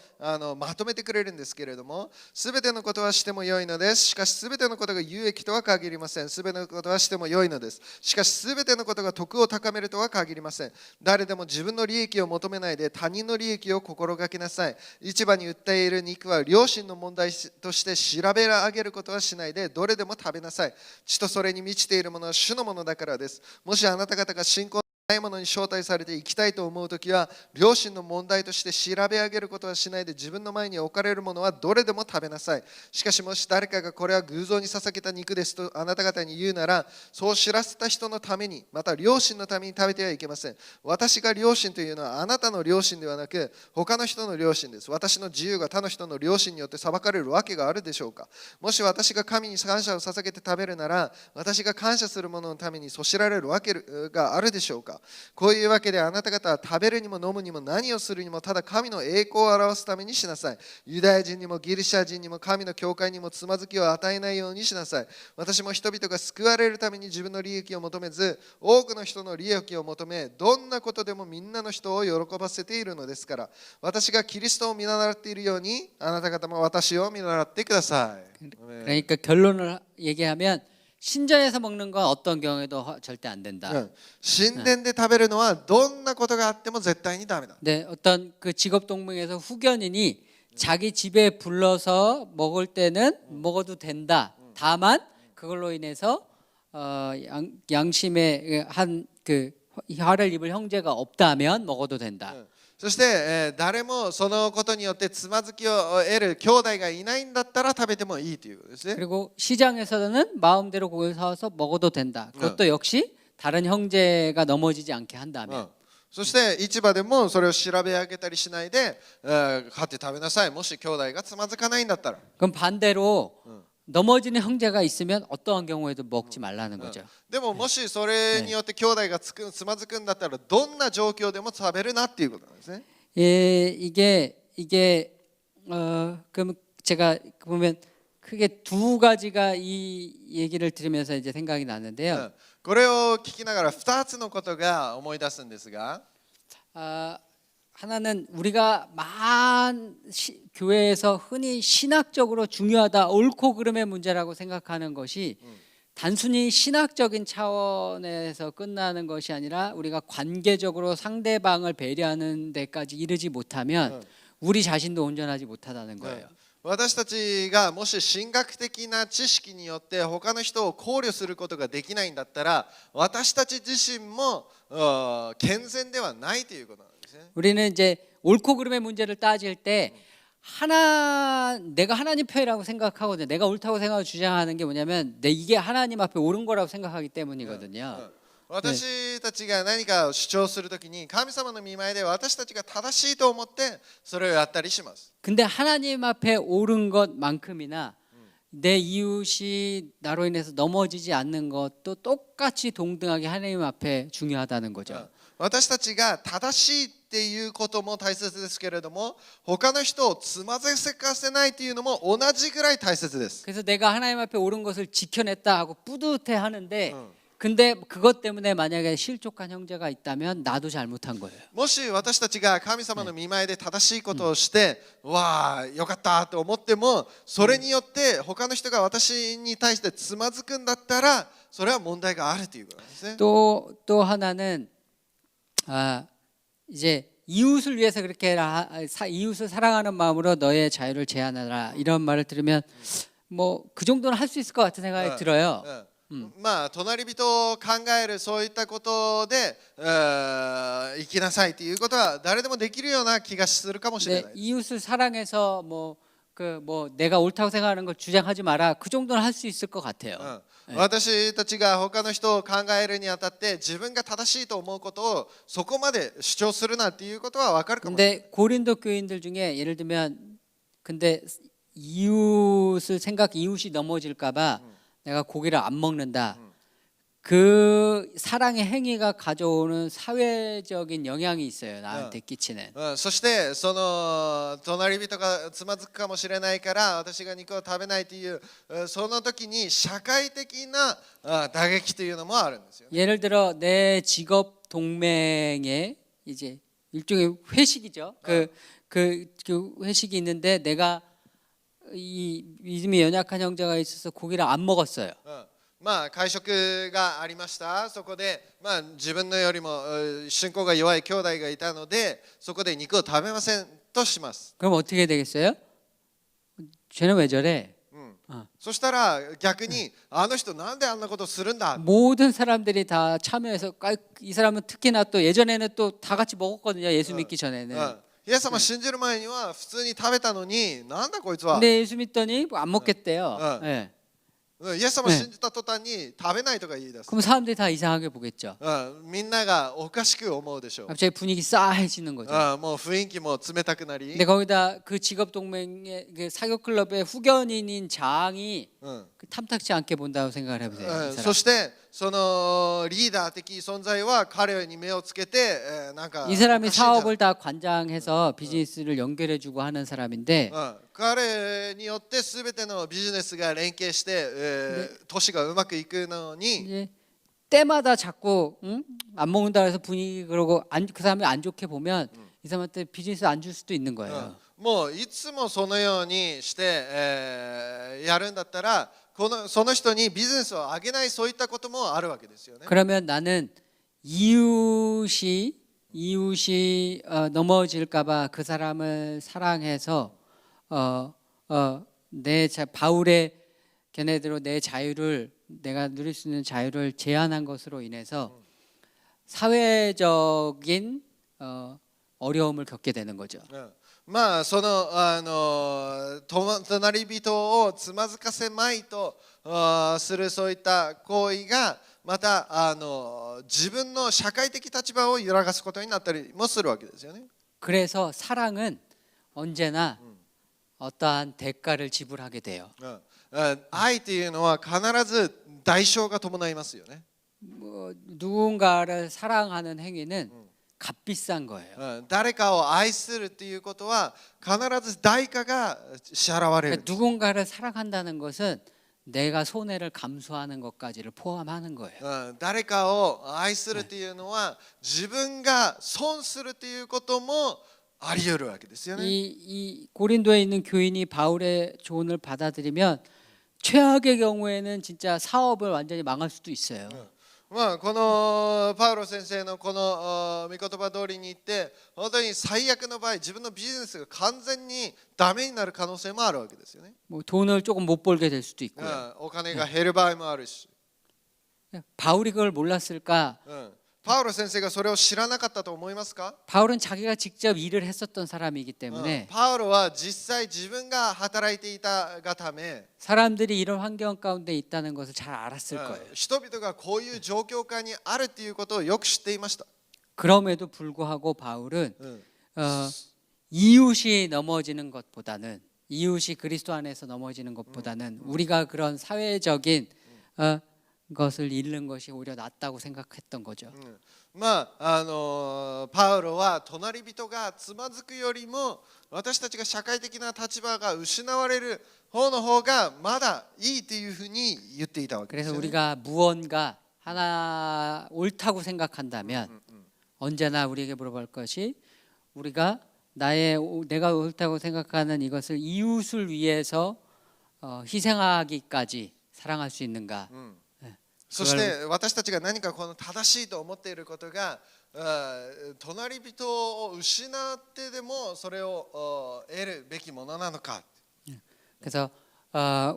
まとめてくれるんですけれども、すべてのことはしても良いのです。しかしすべてのことが有益とは限りません。すべてのことはしても良いのです。しかしすべてのことが徳を高めるとは限りません。誰でも自分の利益を求めないで他人の利益を心がけなさい。市場に売っている肉は良心の問題として調べ上げることはしないで、どれでも食べなさい。血とそれに満ちているものは主のものだからです。もしあなた方が信仰ないものに招待されて行きたいと思うときは、良心の問題として調べ上げることはしないで、自分の前に置かれるものはどれでも食べなさい。しかしもし誰かがこれは偶像に捧げた肉ですとあなた方に言うなら、そう知らせた人のために、また良心のために食べてはいけません。私が良心というのはあなたの良心ではなく他の人の良心です。私の自由が他の人の良心によって裁かれるわけがあるでしょうか。もし私が神に感謝を捧げて食べるなら、私が感謝するもののためにそしられるわけがあるでしょうか。こういうわけであなた方は食べるにも飲むにも何をするにもただ神の栄光を表すためにしなさい。ユダヤ人にもギリシャ人にも神の教会にもつまずきを与えないようにしなさい。私も人々が救われるために自分の利益を求めず、多くの人の利益を求め、どんなことでもみんなの人を喜ばせているのですから、私がキリストを見習っているようにあなた方も私を見習ってください。 그러니까 결론을 얘기하면 신전에서 먹는 건 어떤 경우에도 절대 안 된다. 神殿で食べるのはどんなことがあっても絶対にダメだ。 네, 어떤 그 직업 동맹에서 후견인이 자기 집에 불러서 먹을 때는 먹어도 된다. 다만 그걸로 인해서 양심에 한 그 화를 입을 형제가 없다면 먹어도 된다. そして、誰もそのことによってつまずきを得る兄弟がいないんだったら食べてもいいということですね。 그리고 시장에서는 마음대로 고기를 사와서 먹어도 된다. 그것도 역시 다른 형제가 넘어지지 않게 한다면. そして市場でもそれを調べ上げたりしないで、買って食べなさい。もし兄弟がつまずかないんだったら。 그럼 반대로 넘어지는 형제가 있으면 어떠한 경우에도 먹지 말라는 거죠. でももしそれによって兄弟がつまずくんだったらどんな状況でも食べるなっていうことなんですね。 예, 이게 그럼 제가 보면 크게 두 가지가 이 얘기를 들으면서 이제 생각이 나는데요. これを聞きながら2つのことが思い出すんですが、 하나는 우리가 교회에서 흔히 신학적으로 중요하다, 옳고 그름의 문제라고 생각하는 것이 단순히 신학적인 차원에서 끝나는 것이 아니라 우리가 관계적으로 상대방을 배려하는 데까지 이르지 못하면 우리 자신도 온전하지 못하다는 거예요. 私たちがもし神学的な知識によって他の人を考慮することができないんだったら、私たち自身も健全ではないということなんですね。 우리는 이제 옳고 그름의 문제를 따질 때 내가 하나님 편이라고 생각하거든요. 내가 옳다고 생각하고 주장하는 게 뭐냐면 이게 하나님 앞에 옳은 거라고 생각하기 때문이거든요. 私たちが何かを主張するときに神様の御前で私たちが正しいと思ってそれをやったりします。 근데 하나님 앞에 옳은 것만큼이나 내 이웃이 나로 인해서 넘어지지 않는 것도 똑같이 동등하게 하나님 앞에 중요하다는 거죠. 私たちが正しいっていうことも大切ですけれども、他の人をつまずかせないっていうのも同じぐらい大切です。 그래서 내가 하나님 앞에 옳은 것을 지켜냈다 하고 뿌듯해 하는데 근데 그것 때문에 만약에 실족한 형제가 있다면 나도 잘못한 거예요. もし私たちが神様の御前で正しいことをして、わあよかったと思っても、それによって他の人が私に対してつまずくんだったら、それは問題があるということなんですね。 또 하나는 이제 이웃을 위해서 그렇게 이웃을 사랑하는 마음으로 너의 자유를 제한하라 이런 말을 들으면 뭐 그 정도는 할 수 있을 것 같은 생각이 들어요. まあ隣人を考えるそういったことで生きなさいということは誰でもできるような気がするかもしれない。 이웃을 사랑해서 뭐 내가 옳다고 생각하는 걸 주장하지 마라. 그 정도는 할 수 있을 것 같아요. 私たちが他の人を考えるにあたって自分が正しいと思うことをそこまで主張するなっていうことは分かるかもしれない。 근데 고린도 교인들 중에 예를 들면 근데 이웃이 넘어질까봐 내가 고기를 안 먹는다. 그 사랑의 행위가 가져오는 사회적인 영향이 있어요. 나한테 끼치는. そしてその隣人がつまずくかもしれないから私が肉を食べないというその時に社会的な打撃というのもあるんですよ。 예를 들어 내 직업 동맹에 이제 일종의 회식이죠. 그 회식이 있는데 내가 이 믿음이 연약한 형제가 있어서 고기를 안 먹었어요. まあ会食がありました。そこでまあ自分のよりも信仰が弱い兄弟がいたのでそこで肉を食べませんとします。 그럼 어떻게 되겠어요? 쟤는 왜 저래? そしたら逆にあの人なんであんなことするんだ。 모든 사람들이 다 참여해서 이 사람은 특히나 또 예전에는 또 다 같이 먹었거든요. 예수 믿기 전에는. イエス様信じる前には普通に食べたのになんだこいつは。 근데 예수 믿더니 안 먹겠대요. 네. イエス様信じた途端に食べないとか言い出す。 그럼 사람들이 다 이상하게 보겠죠. みんながおかしく思うでしょう。 갑자기 분위기 싸해지는 거죠. もう雰囲気も冷たくなり。 근데 거기다 그 직업 동맹의 그 사교 클럽의 후견인인 장이 탐탁치 않게 본다고 생각을 해보세요. 이 사람. そしてそのリーダー的存在は彼に目をつけてなんか 이 사람이 사업을 다 관장해서 비즈니스를 연결해주고 하는 사람인데 彼によって全てのビジネスが連携して都市がうまくいくのに 이제 때마다 자꾸 안 먹는다 해서 분위기 그러고 그 사람이 안 좋게 보면 이 사람한테 비즈니스 안 줄 수도 있는 거예요. もういつもそのようにしてやるんだったらその人にビジネスをあげないそういったこともあるわけですよね。 그러면 나는 이웃이 넘어질까봐 그 사람을 사랑해서 바울의 견해대로 내 자유를 내가 누릴 수 있는 자유를 제한한 것으로 인해서 사회적인 어려움을 겪게 되는 거죠. まあその隣人をつまずかせまいとするそういった行為がまた自分の社会的立場を揺らがすことになったりもするわけですよね。 그래서 사랑은 언제나 어떠한 대가를 지불하게 돼요. 愛というのは必ず代償が伴いますよね。 누군가를 사랑하는 행위는 값비싼 거예요. 誰かを愛するということは必ず代価が支払われる。 누군가를 사랑한다는 것은 내가 손해를 감수하는 것까지를 포함하는 거예요. 誰かを愛するというのは自分が損するということもあり得るわけですよね。 이 고린도에 있는 교인이 바울의 조언을 받아들이면 최악의 경우에는 진짜 사업을 완전히 망할 수도 있어요. まあこのパウロ先生のこの御言葉通りに言って本当に最悪の場合自分のビジネスが完全にダメになる可能性もあるわけですよね。 뭐 돈을 조금 못 벌게 될 수도 있고요. お金が減る場合もあるし。 바울이 그걸 몰랐을까? パウロ先生がそれを知らなかったと思いますか？ 바울은 자기가 직접 일을 했었던 사람이기 때문에 パウロは実際自分が働いていたがため 사람들이 이런 환경 가운데 있다는 것을 잘 알았을 거예요. 人々がこういう状況下にあるっていうことをよく知っていました。 그럼에도 불구하고 바울은 이웃이 넘어지는 것보다는 이웃이 그리스도 안에서 넘어지는 것보다는 우리가 그런 사회적인 것을 잃는 것이 오히려 낫다고 생각했던 거죠. パウロは隣人がつまずくよりも私たちが社会的な立場が失われる方の方がまだいいというふうに言っていたわけで 그래서 すよね。 우리가 무언가 하나 옳다고 생각한다면 언제나 우리에게 물어볼 것이 우리가 내가 옳다고 생각하는 이것을 이웃을 위해서 희생하기까지 사랑할 수 있는가? そして私たちが何かこの正しいと思っていることが隣人を失ってでもそれを得るべきものなのか。 그래서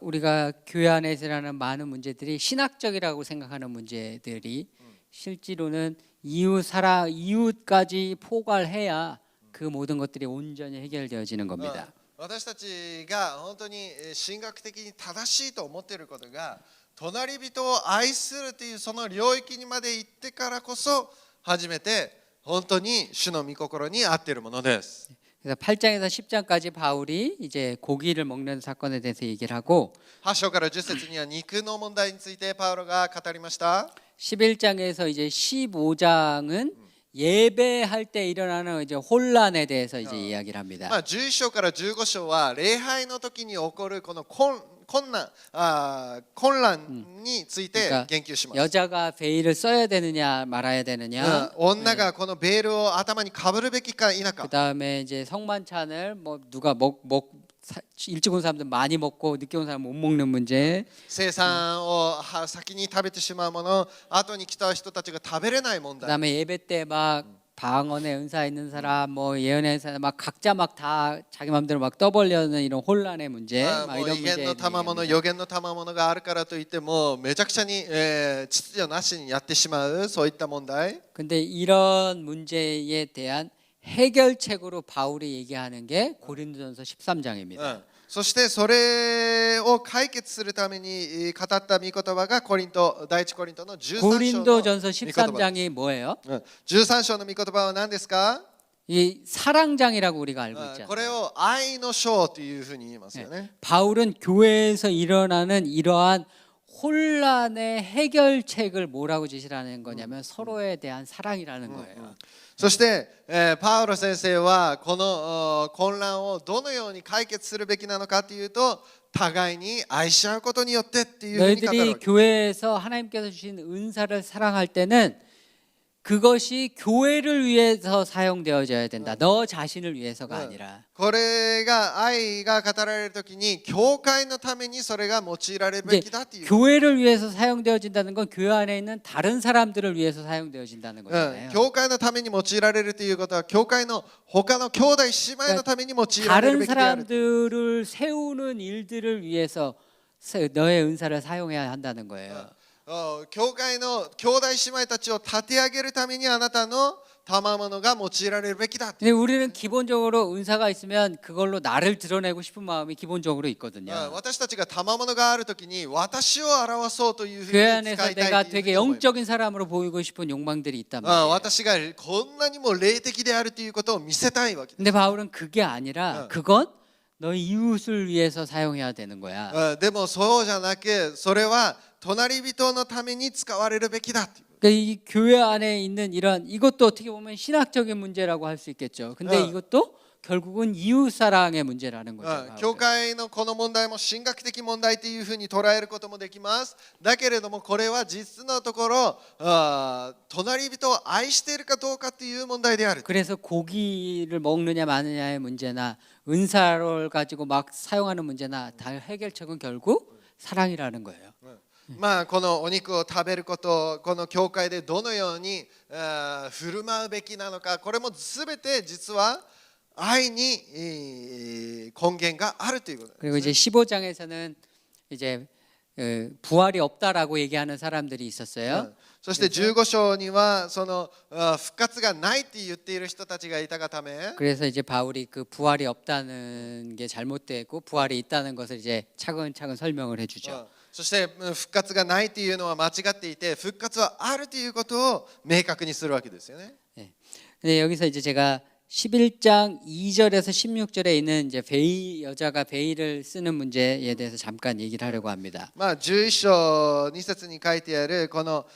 우리가 교회 안에서 일어나는 많은 문제들이 신학적이라고 생각하는 문제들이 실제로는 이웃까지 포괄해야 그 모든 것들이 온전히 해결되어지는 겁니다. 私たちが本当に神学的に正しいと思っていることが隣人を愛するというその領域にまで行ってからこそ初めて本当に主の御心に合っているものです。 그래서 8장에서 10장까지 바울이 이제 고기를 먹는 사건에 대해서 얘기를 하고 8章から10節には肉の問題についてパウロが語りました。 11장에서 이제 15장은 예배할 때 일어나는 이제 혼란에 대해서 이제 이야기를 합니다. 11章から15章は礼拝の時に起こるこの混乱について言及します。 여자가 베일을 써야 되느냐 말아야 되느냐. 女がこのベールを頭にかぶるべきか否か。 그다음에 이제 성만찬을 뭐 누가 일찍 온 사람들 많이 먹고 늦게 온 사람 못 먹는 문제. 生産を先に食べてしまうもの、後に来た人たちが食べれない問題。 그다음에 예배 때 막 방언의 은사 있는 사람, 뭐 예언의 은사, 막 각자 막 다 자기 마음대로 막 떠벌려는 이런 혼란의 문제, 막 이런 威厳の賜物、予言の賜物があるからといってもめちゃくちゃに秩序なしにやってしまうそういった問題。 근데 이런 문제에 대한 해결책으로 바울이 얘기하는 게 고린도전서 13장입니다. そしてそれを解決するために語った御言葉が第一コリントの13章の御言葉 고린도전서 です。 13장이 뭐예요? 13章の御言葉は何ですか？ 이 사랑장이라고 우리가 알고 こ 있잖아요. れを愛の章というふうに言いますよね。 바울은 교회에서 일어나는 이러한 혼란의 해결책을 뭐라고 제시하는 거냐면 서로에 대한 사랑이라는 거예요. そしてパウロ先生はこの混乱をどのように解決するべきなのかというと互いに愛し合うことによってっていうふうに語るわ 너희들이 け。 교회에서 하나님께서 주신 은사를 사랑할 때는 그것이 교회를 위해서 사용되어져야 된다. 너 자신을 위해서가 아니라. これが愛が語られるときに教会のためにそれが用いられるべ 이제 きだという。 교회를 위해서 사용되어진다는 건 교회 안에 있는 다른 사람들을 위해서 사용되어진다는 거잖아요. 教会のために用いられるということは教会の他の兄弟姉妹のために用いられる 다른 べきである。 사람들을 세우는 일들을 위해서 너의 은사를 사용해야 한다는 거예요. 教会の兄弟姉妹たちを立て上げるためにあなたの賜物が用いられるべきだ。 근데 우리는 기본적으로 은사가 있으면 그걸로 나를 드러내고 싶은 마음이 기본적으로 있거든요. 私たちが賜物があるときに私を表そうというふう 교회 に使 안에서 いた 내가 いというふう 되게 に思います。 영적인 사람으로 보이고 싶은 욕망들이 있단 말이에요. 私がこんなにも霊的であるということを見せたいわけです。 근데 바울은 그게 아니라 그건 너희 이웃을 위해서 사용해야 되는 거야. でもそうじゃなくそれは隣人のために使われるべきだ。 그러니까 이 교회 안에 있는 이것도 어떻게 보면 신학적인 문제라고 할 수 있겠죠. 근데 이것도 결국은 이웃 사랑의 문제라는 거죠. 教会のこの問題も神学的問題というふうに捉えることもできます。だけれどもこれは実のところ隣人を愛しているかどうかという問題である。 그래서 고기를 먹느냐 마느냐의 문제나 은사를 가지고 막 사용하는 문제나 다 해결책은 결국 사랑이라는 거예요. このお肉を食べること、この教会でどのように振る舞うべきなのか、これもすべて実は愛に根源があるということです。 그리고 이제 15장에서는 이제 부활이 없다라고 얘기하는 사람들이 있었어요. そして15章にはその復活がないって言っている人たちがいたがため、 그래서 이제 바울이 그 부활이 없다는 게 잘못되고 부활이 있다는 것을 이제 차근차근 설명을 해주죠. そして復活がないというのは間違っていて、復活はあるということを明確にするわけですよね。 근데 여기서 이제 제가 11장 2절에서 16절에 있는 이제 여자가 베일을 쓰는 문제에 대해서 잠깐 얘기를 하려고 합니다. 11章2節に書いてあるこの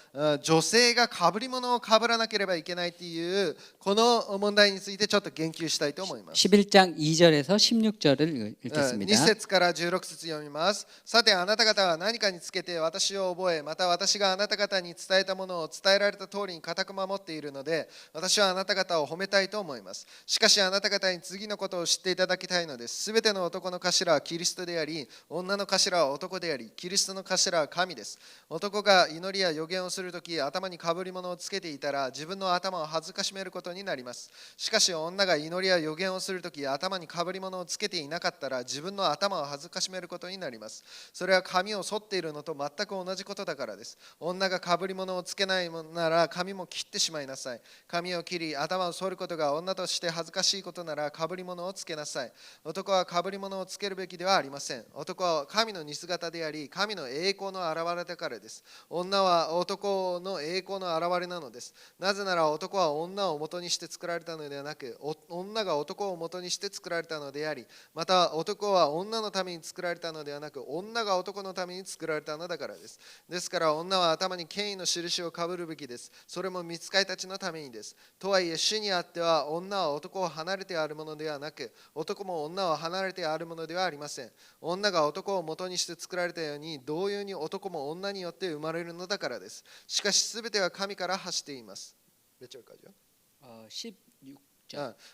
女性が被り物を被らなければいけないっていうこの問題についてちょっと言及したいと思います。 11장 2절에서 16절을 2 읽겠습니다. 節から16節読みます。さてあなた方は何かにつけて私を覚え、また私があなた方に伝えたものを伝えられた通りに固く守っているので、私はあなた方を褒めたいと思います。しかしあなた方に次のことを知っていただきたいのです。すべての男の頭はキリストであり、女の頭は男であり、キリストの頭は神です。男が祈りや予言をするとき、頭に被り物をつけていたら、自分の頭を恥ずかしめることになります。しかし女が祈りや予言をするとき、頭に被り物をつけていなかったら、自分の頭を恥ずかしめることになります。それは髪を剃っているのと全く同じことだからです。女が被り物をつけないなら、髪も切ってしまいなさい。髪を切り、頭を剃ることが女として恥ずかしいことなら、被り物をつけなさい。男は被り物をつけるべきではありません。男は神の似姿であり、神の栄光の現れだからです。女は男の栄光の現れなのです。なぜなら男は女を元にして作られたのではなく、女が男を元にして作られたのであり、また男は女のために作られたのではなく、女が男のために作られたのだからです。ですから女は頭に権威の印をかぶるべきです。それも御使いたちのためにです。とはいえ主にあっては女は男を離れてあるものではなく、男も女を離れてあるものではありません。女が男を元にして作られたように、同様に男も女によって生まれるのだからです。しかしすべては神から発しています。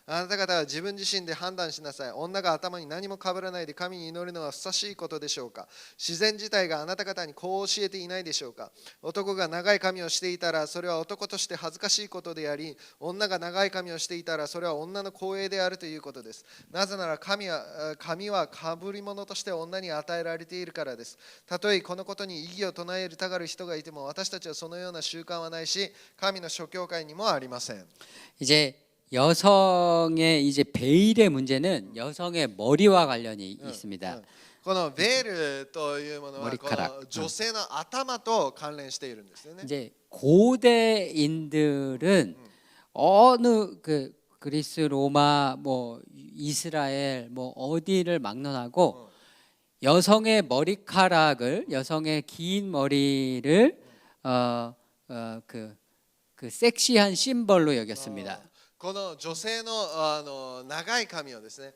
あなた方は自分自身で判断しなさい。女が頭に何も被らないで神に祈るのはふさしいことでしょうか。自然自体があなた方にこう教えていないでしょうか。男が長い髪をしていたらそれは男として恥ずかしいことであり、女が長い髪をしていたらそれは女の光栄であるということです。なぜなら髪は被り物として女に与えられているからです。たとえこのことに異議を唱えるたがる人がいても、私たちはそのような習慣はないし、神の諸教会にもありません。 이제 여성의 이제 베일의 문제는 여성의 머리와 관련이 있습니다. このベールというものはこ머리카락. の女性の頭と関連しているんですよね。 이제 고대인들은 어느 그 그리스, 로마, 뭐 이스라엘, 뭐 어디를 막론하고 여성의 머리카락을, 여성의 긴 머리를 그 섹시한 심벌로 여겼습니다. この女性の長い髪をですね、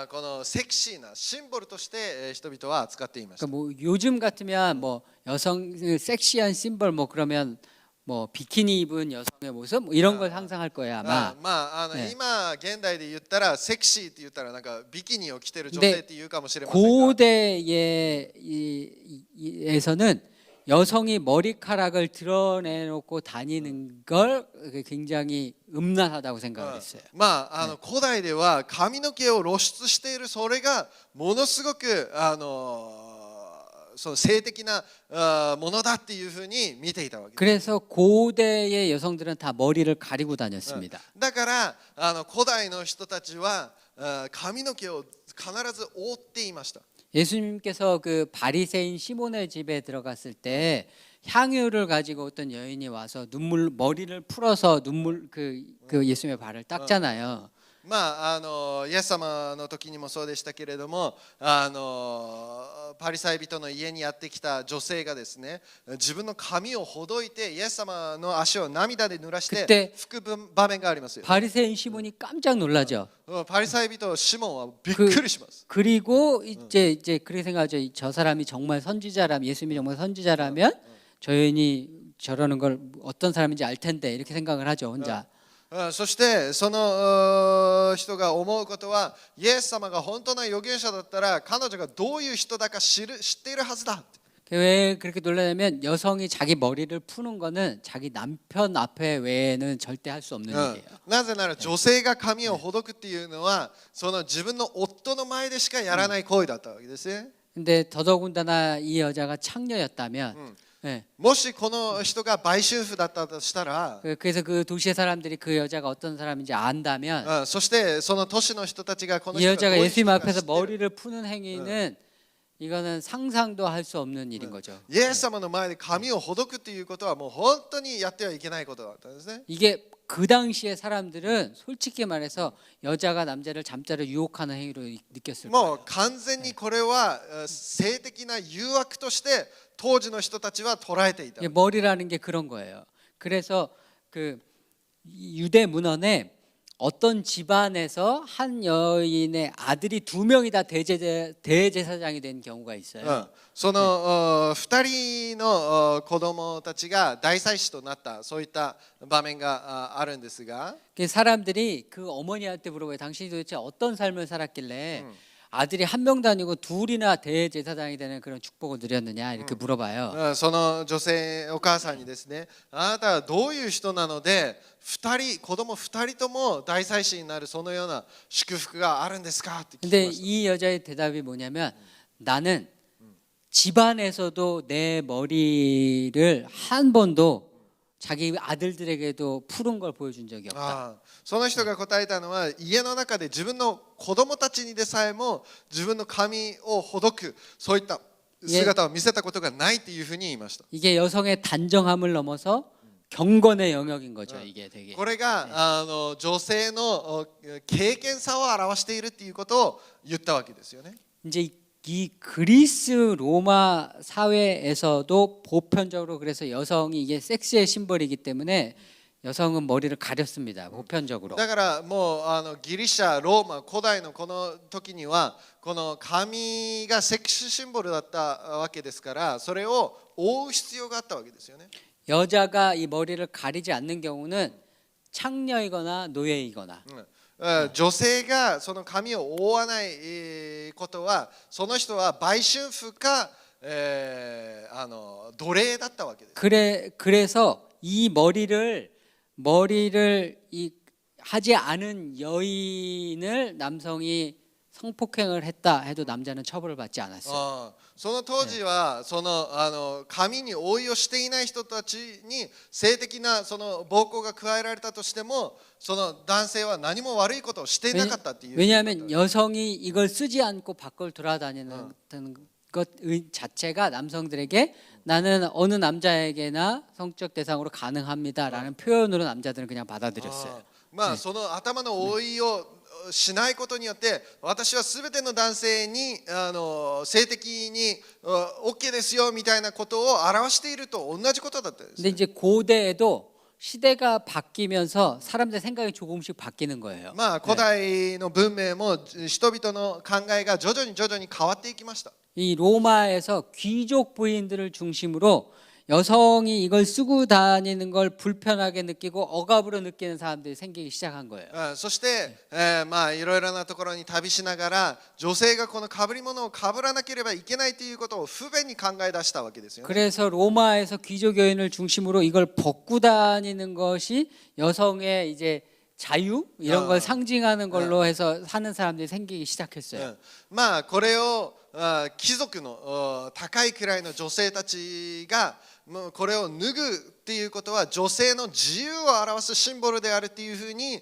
このセクシーなシンボルとして人々は扱っていました。 그러니까 뭐 요즘 같으면 뭐 여성 섹시한 심벌 뭐 그러면 뭐 비키니 입은 여성의 모습 뭐 이런 걸 상상할 거예요 아마. 今現代で言ったらセクシーって言ったらなんかビキニを着てる女性って言うかもしれませんが、 고대에서는 여성이 머리카락을 드러내놓고 다니는 걸 굉장히 음란하다고 생각을 했어요. 古代では髪の毛を露出しているそれがものすごくその性的なものだっていうふうに見ていたわけです。 그래서 고대의 여성들은 다 머리를 가리고 다녔습니다. だから古代の人たちは髪の毛を必ず覆っていました。 예수님께서 그 바리새인 시몬의 집에 들어갔을 때 향유를 가지고 어떤 여인이 와서 머리를 풀어서 그 예수님의 발을 닦잖아요. イエス様の時にもそうでしたけれども、パリサイ人の家にやってきた女性がですね、自分の髪をほどいてイエス様の足を涙で濡らして拭く場面がありますよ。 바리새인 시몬이 깜짝 놀라죠. パリサイ人シモンはびっくりします。 그리고 이제 그렇게 생각하죠. 저 사람이 정말 선지자라면, 예수님이 정말 선지자라면 저 여인이 저러는 걸 어떤 사람인지 알 텐데 이렇게 생각을 하죠 혼자. そしてその人が思うことは、イエス様が本当の預言者だったら彼女がどういう人だか知っているはずだ。 왜 그렇게 놀라냐면 여성이 자기 머리를 푸는 거는 자기 남편 앞에 외에는 절대 할 수 없는 일이에요. なぜなら女性が髪をほどくっていうのはその自分の夫の前でしかやらない行為だったわけですね。 근데 더더군다나 이 여자가 창녀였다면 もしこの人が売春婦だったとしたら、 그래서 그 도시의 사람들이 그 여자가 어떤 사람인지 안다면 そしてその都市の人たちがこの 이 人が 여자가 どういう人 예수님 か 앞에서 知っている 머리를 푸는 행위는 이거는 상상도 할 수 없는 일인 거죠. イエス様の前で髪をほどくっていうことはもう本当にやってはいけないことだったんですね。 이게 그 당시에 사람들은 솔직히 말해서 여자가 남자를 잠자로 유혹하는 행위로 느꼈을 も 거예요. う完全にこれは性的な誘惑として当時の人たちは捉えていた。 이게 머리라는 게 그런 거예요. 그래서 그 유대 문헌에 어떤 집안에서 한 여인의 아들이 두 명이 다 대제사장이 된 경우가 있어요. その2人の子供たちが大祭司となったそういった場面があるんですが、 그 사람들이 그 어머니한테 물어봐요. 당신이 도대체 어떤 삶을 살았길래 아들이 한 명도 아니고 둘이나 대제사장이 되는 그런 축복을 누렸느냐 이렇게 물어봐요. その女性お母さんにですね、あなたはどういう人なので子供2人とも大祭司になるそのような祝福があるんですかって聞き 근데 ました。 이 여자의 대답이 뭐냐면 나는 집안에서도 내 머리를 한 번도 자기 아들들에게도 푸른 걸 보여준 적이 없다. ああ、その人が答えたのは家の中で自分の子供たちにでさえも自分の髪をほどくそういった姿を見せたことがないっていうふうに言いました。 이게 여성의 단정함을 넘어서 경건의 영역인 거죠. 이게 되게. これが女性の経験さを表しているっていうことを言ったわけですよね。 이제 이 그리스 로마 사회에서도 보편적으로 그래서 여성이 이게 섹스의 심벌이기 때문에 여성은 머리를 가렸습니다. 보편적으로. だからもうギリシャ、ローマ、古代のこの時にはこの髪がセクシーシンボルだったわけですからそれを覆う必要があったわけですよね。 여자가 이 머리를 가리지 않는 경우는 창녀이거나 노예이거나 女性がその髪を覆わないことはその人は売春婦か奴隷だったわけです。 그래서 이 머리를 하지 않은 여인을 남성이 성폭행을 했다 해도 남자는 처벌을 받지 않았어요. その当時はその髪に覆いをしていない人たちに性的なその暴行が加えられたとしてもその男性は何も悪いことをしていなかったっていう。 왜냐하면 여성이 이걸 쓰지 않고 밖을 돌아다니는 것 자체가 남성들에게 나는 어느 남자에게나 성적 대상으로 가능합니다라는 표현으로 남자들은 그냥 받아들였어요. まあその頭の覆いをしないことによって私は全ての男性に性的に OK ですよみたいなことを表していると同じことだったんです。 근데 이제 고대에도 시대가 바뀌면서 사람들의 생각이 조금씩 바뀌는 거예요. まあ古代の文明も人々の考えが徐々に変わっていきました。 이 로마에서 귀족 부인들을 중심으로 여성이 이걸 쓰고 다니는 걸 불편하게 느끼고 억압으로 느끼는 사람들이 생기기 시작한 거예요. そしてまあいろいろなところに旅しながら女性がこの被り物を被らなければいけないということを不便に考え出したわけですよね。 그래서 로마에서 귀족 여인을 중심으로 이걸 벗고 다니는 것이 여성의 이제 자유 이런 걸 상징하는 걸로 해서 사는 사람들이 생기기 시작했어요. まあこれを貴族の高い位の女性たちがもうこれを脱ぐっていうことは女性の自由を表すシンボルであるっていうふうに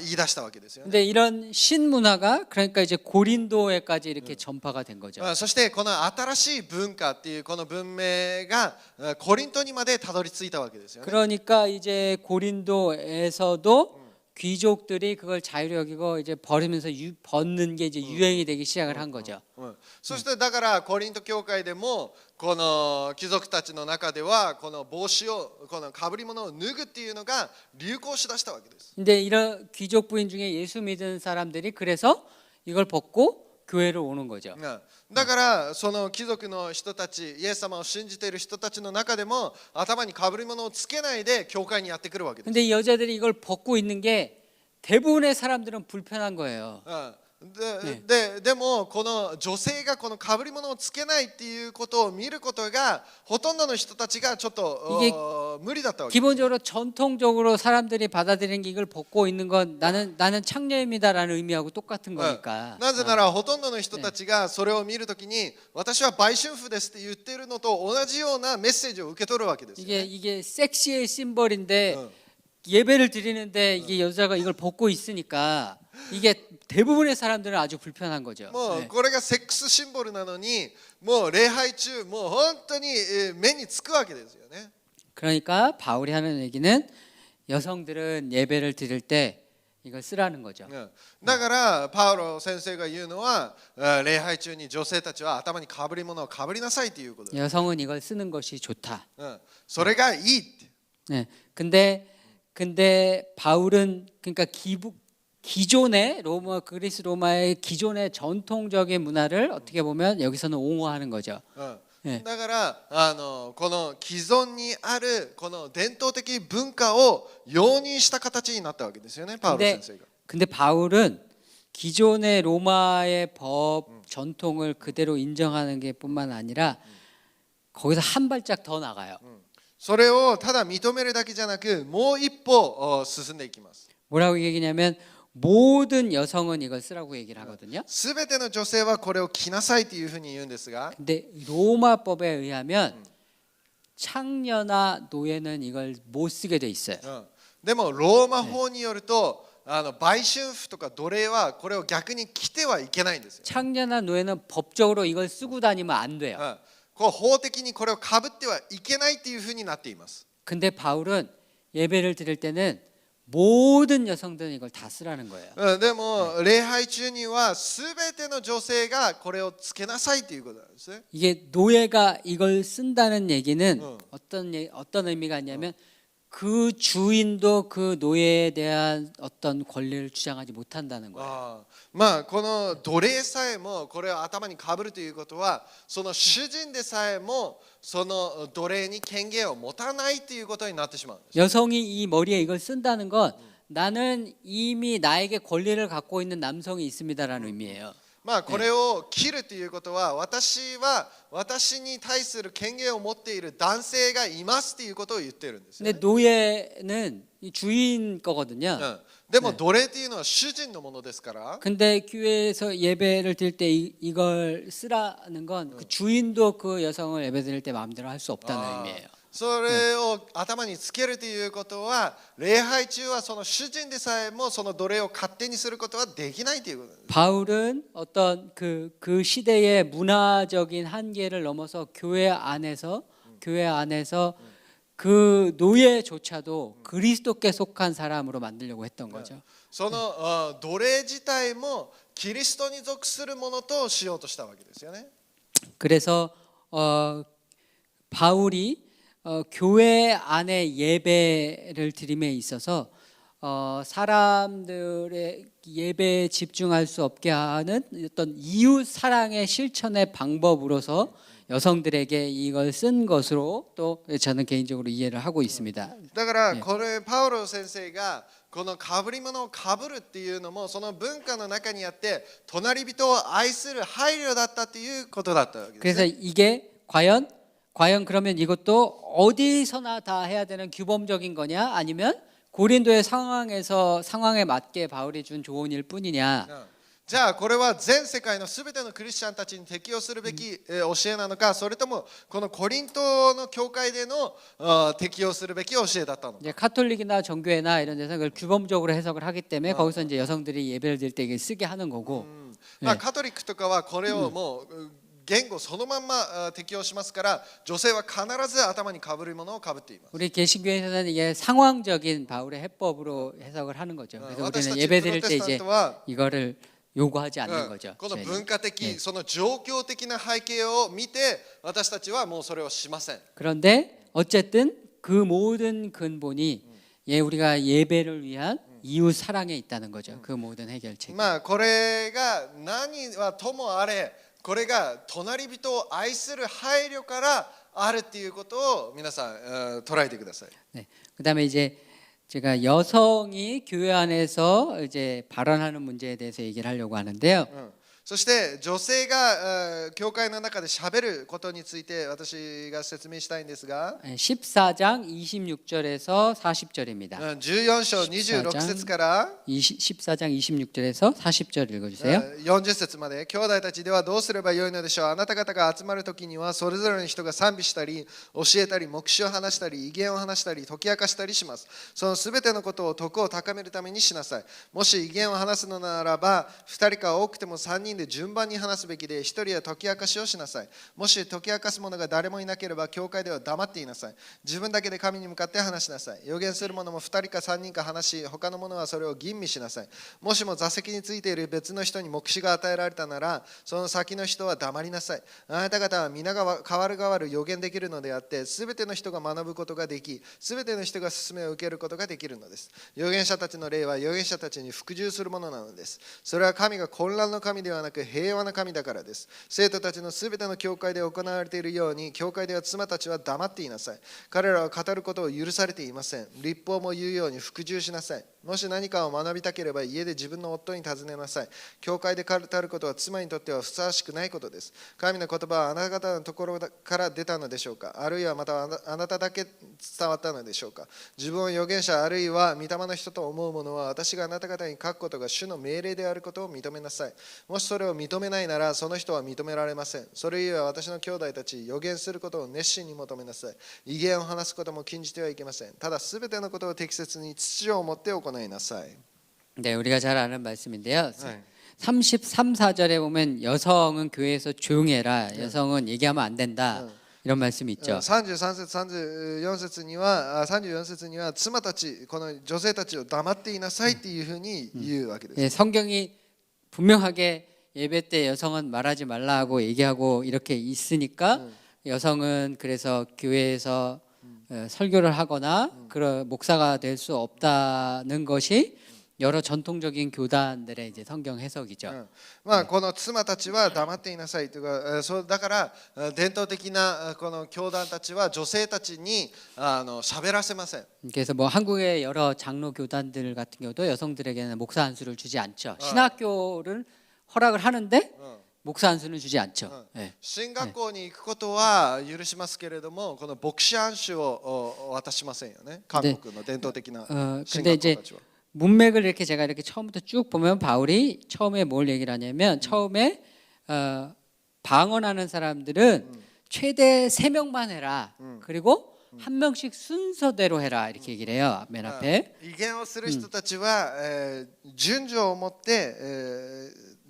言い出したわけですよね。 근데 이런 신문화가 그러니까 이제 고린도에까지 이렇게 전파가 된 거죠. そしてこの新しい文化っていうこの文明がコリントにまでたどり着いたわけですよね。 그러니까 이제 고린도에서도 귀족들이 그걸 자유로 여기고 이제 버리면서 벗는 게 이제 유행이 되기 시작을 한 거죠. そしてだからコリント教会でもこの貴族たちの中ではこの帽子をこの被り物を脱ぐっていうのが流行しだしたわけです。 근데 이런 귀족 부인 중에 예수 믿은 사람들이 그래서 이걸 벗고 교회를 오는 거죠. だからその貴族の人たちイエス様を信じている人たちの中でも頭に被り物をつけないで教会にやってくるわけです。 근데 이 여자들이 이걸 벗고 있는 게 대부분의 사람들은 불편한 거예요. でもこの女性がこの被り物をつけないっていうことを見ることがほとんどの人たちがちょっと無理だったわけです。 기본적으로 전통적으로 사람들이 받아들이는 게 이걸 벗고 있는 건 나는 창녀입니다라는 의미하고 똑같은 거니까. なぜならほとんどの人たちがそれを見るときに私は売春婦ですって言ってるのと同じようなメッセージを受け取るわけですよね。 이게 섹시의 심벌인데 예배를 드리는데 이게 여자가 이걸 벗고 있으니까 이게 대부분의 사람들은 아주 불편한 거죠. もう 네. これがセックスシンボルなのにもう礼拝中もう本当に目につくわけですよね。 그러니까 바울이 하는 얘기는 여성들은 예배를 드릴 때 이걸 쓰라는 거죠. だからパウロ先生が言うのは礼拝中に女性たちは頭にかぶり物をかぶりなさいということです。 여성은 이걸 쓰는 것이 좋다. それがいいって。 네. 근데 바울은 그러니까 기존의 로마 그리스 로마의 기존의 전통적인 문화를 어떻게 보면 여기서는 옹호하는 거죠. だからこの既存にあるこの伝統的文化を容認した形になったわけですよね、パウロ先生が。 근데 바울은 기존의 로마의 법 전통을 그대로 인정하는 게 뿐만 아니라 거기서 한 발짝 더 나가요. それをただ認めるだけじゃなくもう一歩進んでいきます。 뭐라고 얘기냐면 모든 여성은 이걸 쓰라고 얘기를 하거든요. すべての女性はこれを着なさいというふうに言うんですが、 근데 로마법에 의하면 창녀나 노예는 이걸 못 쓰게 돼 있어요. でもローマ法によると売春婦とか奴隷はこれを逆に着てはいけないんですよ。 창녀나 노예는 법적으로 이걸 쓰고 다니면 안 돼요. こう法的にこれをかぶってはいけないというふうになっています。 근데 바울은 예배를 드릴 때는 모든 여성들은 이걸 다 쓰라는 거예요. でも礼拝中にはすべての女性がこれをつけなさいということなんですね。 이게 노예가 이걸 쓴다는 얘기는 어떤 의미가 있냐면 그 주인도 그 노예에 대한 어떤 권리를 주장하지 못한다는 거예요. まあこの奴隷さえもこれを頭にかぶるということはその主人でさえもその奴隷に権限を持たないということになってしまうんです。 여성이 이 머리에 이걸 쓴다는 건 나는 이미 나에게 권리를 갖고 있는 남성이 있습니다라는 의미예요. まあこれを切るということは私に対する権限を持っている男性がいますということを言ってるんですよ 근데 ね。 노예는 이 주인 거거든요. でも奴隷というのは主人のものですから。 근데 교회에서 예배를 드릴 때 이걸 쓰라는 건 그 주인도 그 여성을 예배 드릴 때 마음대로 할 수 없다는 의미예요. それを頭につけるということは礼拝中はその主人でさえもその奴隷を勝手にすることはできないということです。 바울은 어떤 그 시대의 문화적인 한계를 넘어서 교회 안에서 그 노예조차도 그리스도께 속한 사람으로 만들려고 했던 거죠. その奴隷自体もキリストに属するものとしようとしたわけですよね。 그래서 바울이 교회 안에 예배를 드림에 있어서 사람들의 예배에 집중할 수 없게 하는 어떤 이웃 사랑의 실천의 방법으로서 여성들에게 이걸 쓴 것으로 또 저는 개인적으로 이해를 하고 있습니다. だからこれパウロ先生がこのかぶり物をかぶるっていうのもその文化の中にあって隣人を愛する配慮だったということだったわけです。 그래서 이게 과연 그러면 이것도 어디서나 다 해야 되는 규범적인 거냐 아니면 고린도의 상황에 맞게 바울이 준 조언일 뿐이냐. じゃあこれは全世界のすべてのクリスチャンたちに適用するべき教えなのか、それともこのコリントの教会での適用するべき教えだったのか。 이제 카톨릭이나 정교회나 이런 데서 그걸 규범적으로 해석을 하기 때문에 거기서 이제 여성들이 예배를 드릴 때 이게 쓰게 하는 거고. まあカトリックとかはこれをもう言語そのまんま適用しますから女性は必ず頭にかぶるものをかぶっています。 우리 개신교에서는 이게 상황적인 바울의 해법으로 해석을 하는 거죠. 그래서 우리는 예배 드릴 때 이제 이거를 요구하지 않는 거죠. この文化的、その状況的な背景を見て私たちはもうそれをしません。 그런데 어쨌든 그 모든 근본이 우리가 예배를 위한 이웃 사랑에 있다는 거죠. 그 모든 해결책. まあこれが何はともあれこれが隣人を愛する配慮からあるっていうことを皆さん捉えてください。 네. 그다음에 이제 제가 여성이 교회 안에서 이제 발언하는 문제에 대해서 얘기를 하려고 하는데요. そして女性が教会の中で喋ることについて私が説明したいんですが、 14장 26절에서 40절입니다. 14章26節から 14장 26절에서 40절 읽어주세요. 40節まで、兄弟たちではどうすればよいのでしょう。あなた方が集まるときにはそれぞれの人が賛美したり教えたり黙示を話したり異言を話したり解き明かしたりします。そのすべてのことを徳を高めるためにしなさい。もし異言を話すのならば2人か多くても3人で順番に話すべきで、1人は解き明かしをしなさい。もし解き明かす者が誰もいなければ教会では黙っていなさい。自分だけで神に向かって話しなさい。預言する者も2人か3人か話し、他の者はそれを吟味しなさい。もしも座席についている別の人に黙示が与えられたなら、その先の人は黙りなさい。あなた方は皆が代わる代わる預言できるのであって、すべての人が学ぶことができ、すべての人が勧めを受けることができるのです。預言者たちの霊は預言者たちに服従するものなのです。それは神が混乱の神ではなく平和な神だからです。生徒たちのすべての教会で行われているように、教会では妻たちは黙っていなさい。彼らは語ることを許されていません。律法も言うように服従しなさい。もし何かを学びたければ家で自分の夫に尋ねなさい。教会で語ることは妻にとってはふさわしくないことです。神の言葉はあなた方のところから出たのでしょうか。あるいはまたあなただけ伝わったのでしょうか。自分を預言者あるいは御霊の人と思う者は、私があなた方に書くことが主の命令であることを認めなさい。もしそれを認めないなら、その人は認められません。それゆえ私の兄弟たち、預言することを熱心に求めなさい。異言を話すことも禁じてはいけません。ただすべてのことを適切に秩序を持って行いなさい。 네, 우리가 잘 아는 말씀인데요. 네. 33, 4절에 보면 여성은 교회에서 조용해라. 여성은 얘기하면 안 된다. 이런 말씀이 있죠. 33節、34節には、34節には妻たち、この女性たちを黙っていなさいっていうふうに言うわけです。 예, 성경이 분명하게 예배 때 여성은 말하지 말라고 얘기하고 이렇게 있으니까 여성은 그래서 교회에서 설교를 하거나 그런 목사가 될 수 없다는 것이 여러 전통적인 교단들의 이제 성경 해석이죠. まあこの妻たちは黙っていなさいというか、そうだから伝統的なこの教団たちは女性たちに喋らせません。 그래서 뭐 한국의 여러 장로 교단들 같은 경우도 여성들에게는 목사 안수를 주지 않죠. 신학교를 허락을 하는데 목사 안수는 주지 않죠. 예. 進学校に行くことは許しますけれども、この牧師安守を渡しませんよね。韓国の伝統的な進 근데 学校 이제 たちは。 문맥을 이렇게 제가 이렇게 처음부터 쭉 보면 바울이 처음에 뭘 얘기를 하냐면 처음에 방언하는 사람들은 최대 3명만 해라. 그리고 한 명씩 순서대로 해라. 이렇게 얘기를 해요. 맨 앞에. 異言をする人たちは順序を持って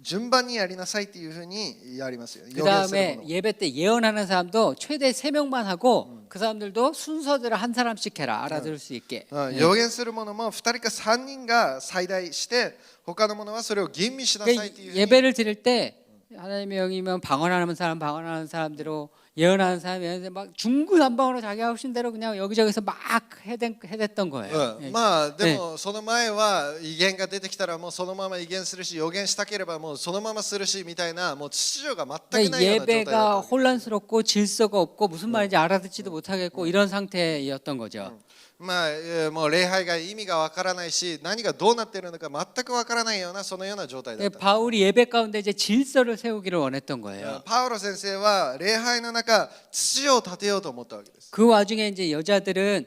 順番にやりなさいっていうふうにやりますよ。 그다음에 예배 때 예언하는 사람도 최대 3명만 하고 그 사람들도 순서대로 한 사람씩 해라. 알아들을 수 있게. 預言する者も2人か3人が最大して他の者はそれを吟味しなさいっていうふうに 예배를 드릴 때 하나님의 영이면 방언하는 사람대로 예언하는 사람이 막 중구난방으로 자기 하고 싶은 대로 그냥 여기저기서 막 해댔던 거예요. まあでもその前は異言が出てきたらもうそのまま異言するし、予言したければもうそのままするしみたいな、もう秩序が全くないような状態だった 예배가 혼란스럽고 질서가 없고 무슨 말인지 알아듣지도 못하겠고 이런 상태였던 거죠. まあもう礼拝が意味がわからないし、何がどうなっているのか全くわからないようなそのような状態だった。 바울이 예배 가운데 이제 질서를 세우기를 원했던 거예요. パウロ先生は礼拝の中秩序を立てようと思ったわけです。 그 와중에 이제 여자들은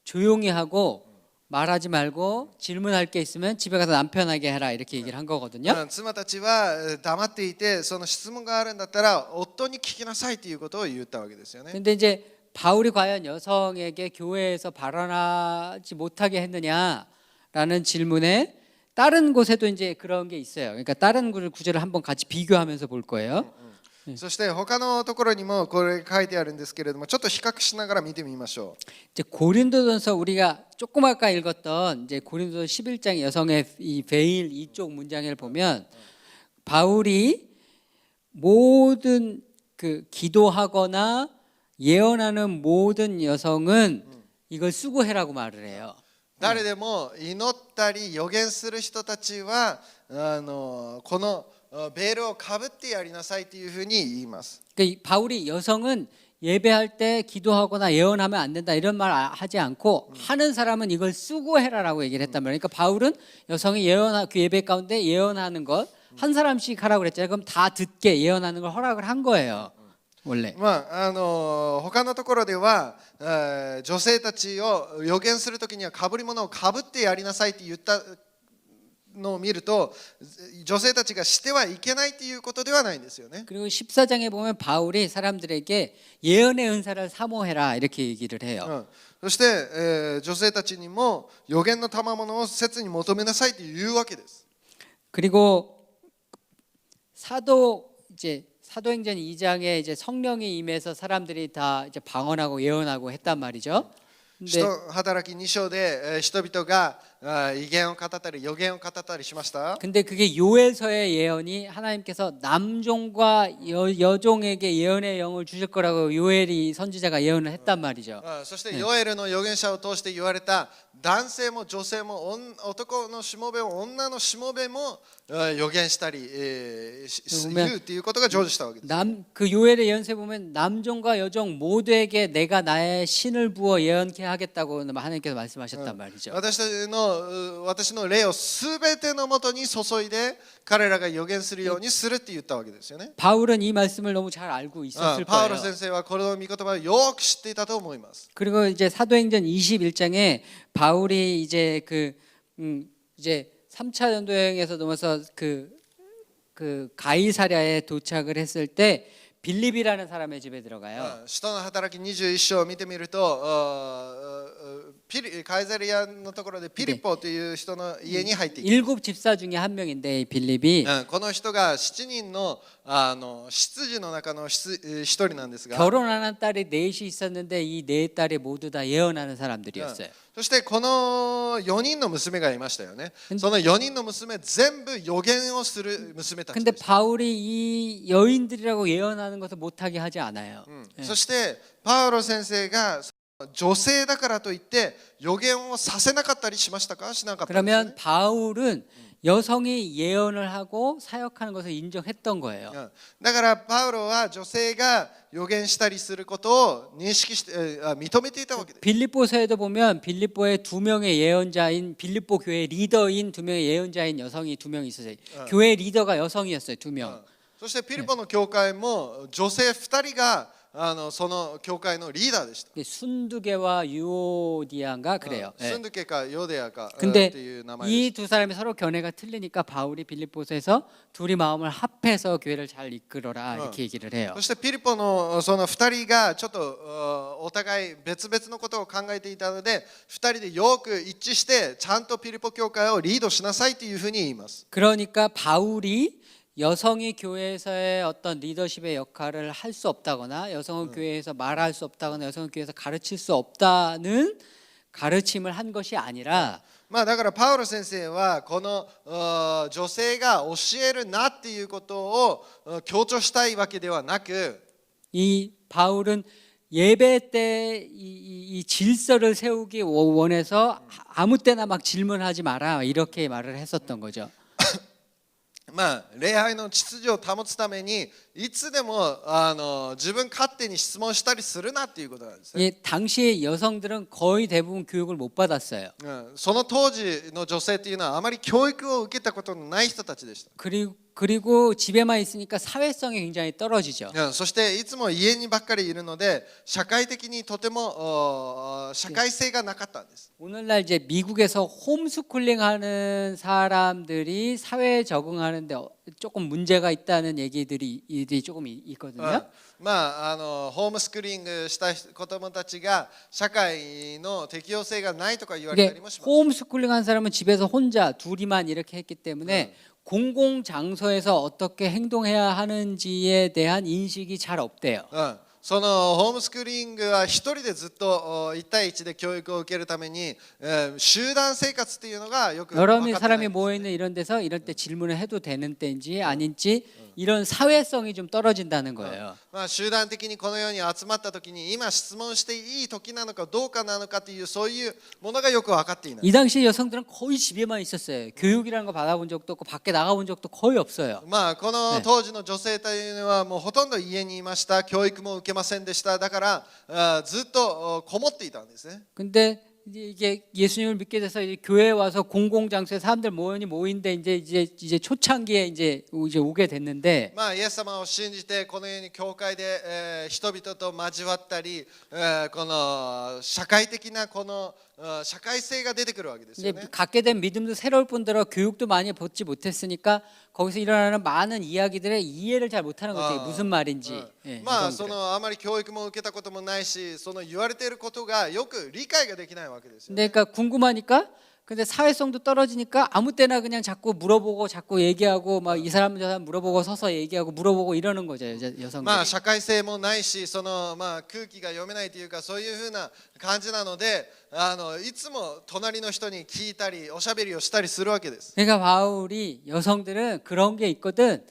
조용히 하고 말하지 말고 질문할 게 있으면 집에 가서 남편에게 해라 이렇게 얘기를 한 거거든요. 妻たちは黙っていて、その質問があるんだったら夫に聞きなさいということを言ったわけですよね。 근데 이제 바울이 과연 여성에게 교회에서 발언하지 못하게 했느냐라는 질문에 다른 곳에도 이제 그런 게 있어요. 그러니까 다른 구절을 한번 같이 비교하면서 볼 거예요. そして他のところにもこれ書いてあるんですけれども、ちょっと比較しながら見てみましょう。 이제 고린도전서 우리가 조금 아까 읽었던 이제 고린도전 11장 여성의 이 베일 이쪽 문장을 보면 바울이 모든 그 기도하거나 예언하는 모든 여성은 이걸 수고해라고 말을 해요. 誰でも祈ったり預言する人たちはこのベールをかぶってやりなさいというふうに言います。 그러니까 바울이 여성은 예배할 때 기도하거나 예언하면 안 된다 이런 말 하지 않고 하는 사람은 이걸 수고해라라고 얘기를 했단 말이에요. 그러니까 바울은 여성이 그 예배 가운데 예언하는 것 한 사람씩 하라고 그랬잖아요. 그럼 다 듣게 예언하는 걸 허락을 한 거예요. 원래. 他のところでは、女性たちを予言するときには被り物をかぶってやりなさいって言ったのを見ると、女性たちがしてはいけないということではないんですよね。 그리고 14장에 보면 바울이 사람들에게 예언의 은사를 사모해라 이렇게 얘기를 해요. そして、女性たちにも予言の賜物を切に求めなさいというわけです。 그리고 사도행전 2장에 이제 성령이 임해서 사람들이 다 이제 방언하고 예언하고 했단 말이죠. 使徒働き2章で、人々が異言を語ったり予言を語ったりしました。 근데 그게 요엘서의 예언이 하나님께서 남종과 여종에게 예언의 영을 주실 거라고 요엘이 선지자가 예언을 했단 말이죠. そしてヨエルの預言者を通して言われた男性も女性も男のしもべも女のしもべも予言したり言うということが成就したわけです。 그 요엘의 예언서에 보면 남종과 여종 모두에게 내가 나의 신을 부어 예언케 하겠다고 하나님께서 말씀하셨단 말이죠. 私の霊をすべてのもとに注いで彼らが予言するようにするって言ったわけですよね。 바울은 이 말씀을 너무 잘 알고 있었을 パウ 거예요. ロ先生はこの御言葉をよく知っていたと思います。 그리고 이제 사도행전 21장에 바울이 이제 이제 3차 전도 여행에서 넘어서 그 가이사랴에 도착을 했을 때 빌립이라는 사람의 집에 들어가요. 使徒の働き21章を見てみると、カイザリアのところでピリポという人の家に入っていきます。 일곱 집사 중에 한 명인데 이 빌립이 この人が7人の執事の中の一人なんですが、 결혼 안 한 딸이 넷이 있었는데 이 네 딸이 모두 다 예언하는 사람들이었어요. そしてこの4人の娘がいましたよね。その4人の娘全部予言をする娘たち 근데 でした。 바울이 이 여인들이라고 예언하는 것을 못하게 하지 않아요. そしてパウロ先生が女性だからといって予言をさせなかったりしましたか？しなかったんですね。 그러면 바울은 여성이 예언을 하고 사역하는 것을 인정했던 거예요. だからパウロは女性が予言したりすることを認識して認めていたわけです。 빌립보서에도 보면 빌립보에 두 명의 예언자인 빌립보 교회 리더인 두 명의 예언자인 여성이 두 명 있었어요. 교회 리더가 여성이었어요. 두 명. そしてピリポの教会も女性2人がその教会のリーダーでした。 순두개와 유오디아인가 그래요. 예. スンドケかヨデアか 근데 っていう名前で 이 す。 두 사람이 서로 견해가 틀리니까 바울이 빌립보서에서 둘이 마음을 합해서 교회를 잘 이끌어라 이렇게 얘기를 해요. そしてピリポのその2人がちょっとお互い別々のことを考えていたので2人でよく一致してちゃんとピリポ教会をリードしなさいというふうに言います。 그러니까 바울이 여성이 교회에서의 어떤 리더십의 역할을 할 수 없다거나 여성은 교회에서 말할 수 없다거나 여성은 교회에서 가르칠 수 없다는 가르침을 한 것이 아니라 だからパウロ先生はこの女性が教えるなっていうことを強調したいわけではなく 이 바울은 예배 때 이 질서를 세우기 원해서 아무 때나 막 질문하지 마라 이렇게 말을 했었던 거죠. 礼拝の秩序を保つためにいつでも自分勝手に質問したりするなっていうことなんですね。 당시에 여성들은 거의 대부분 교육을 못 받았어요. その当時の女性っていうのはあまり教育を受けたことのない人たちでした。 그리고 집에만 있으니까 사회성이 굉장히 떨어지죠. そしていつも家にばっかりいるので社会的にとても社会性がなかったんです。 오늘날 이제 미국에서 홈스쿨링하는 사람들이 사회에 적응하는데 조금 문제가 있다는 얘기들이 조금 있거든요. ホームスクーリングした子どもたちが社会の適応性がないとか言われたりもします。 홈스쿨링한 사람은 집에서 혼자 둘이만 이렇게 했기 때문에 공공 장소에서 어떻게 행동해야 하는지에 대한 인식이 잘 없대요. そのホームスクーリングは一人でずっと1対1で教育を受けるために集団生活っていうのがよく分か 여러 ってない 사람이 모여 있는 이런 데서 이럴 때 질문을 해도 되는 때인지 아닌지 이런 사회성이 좀 떨어진다는 거예요. 集団的にこのように集まった時に今質問していい時なのかどうかなのかというそういうものがよく分かっていない。 이 당시에 여성들은 거의 집에만 있었어요. 교육이라는 거 받아본 적도 없고 밖에 나가본 적도 거의 없어요. この当時の女性というのはもうほとんど家にいました。教育も受けませんでした。だからずっとこもっていたんですね。 근데 이게 예수님을 믿게 돼서 이제 교회에 와서 공공 장소에 사람들 모인데 이제 초창기에 이제 오게 됐는데 まあイエス様を信じてこのように教会で、人々と交わったり、この社会的なこの社会性が出てくるわけですよ 이제 ね。 갖게 된 믿음도 새로울 뿐더러 교육도 많이 받지 못했으니까 거기서 일어나는 많은 이야기들의 이해를 잘 못하는 거죠. 이게 무슨 말인지. 예, まあ 이런 そ 것들. のあまり教育も受けたこともないし、その言われていることがよく理解ができないわけですよ 근데 ね。 그러니까 궁금하니까 근데 사회성도 떨어지니까 아무 때나 그냥 자꾸 물어보고 자꾸 얘기하고 막 이 사람 저 사람 물어보고 서서 얘기하고 물어보고 이러는 거죠. 여성들이. まあ社会性もないし、そのまあ空気が読めないというかそういうふうな感じなので、いつも隣の人に聞いたりおしゃべりをしたりするわけです。 그러니까 바울이 여성들은 그런 게 있거든.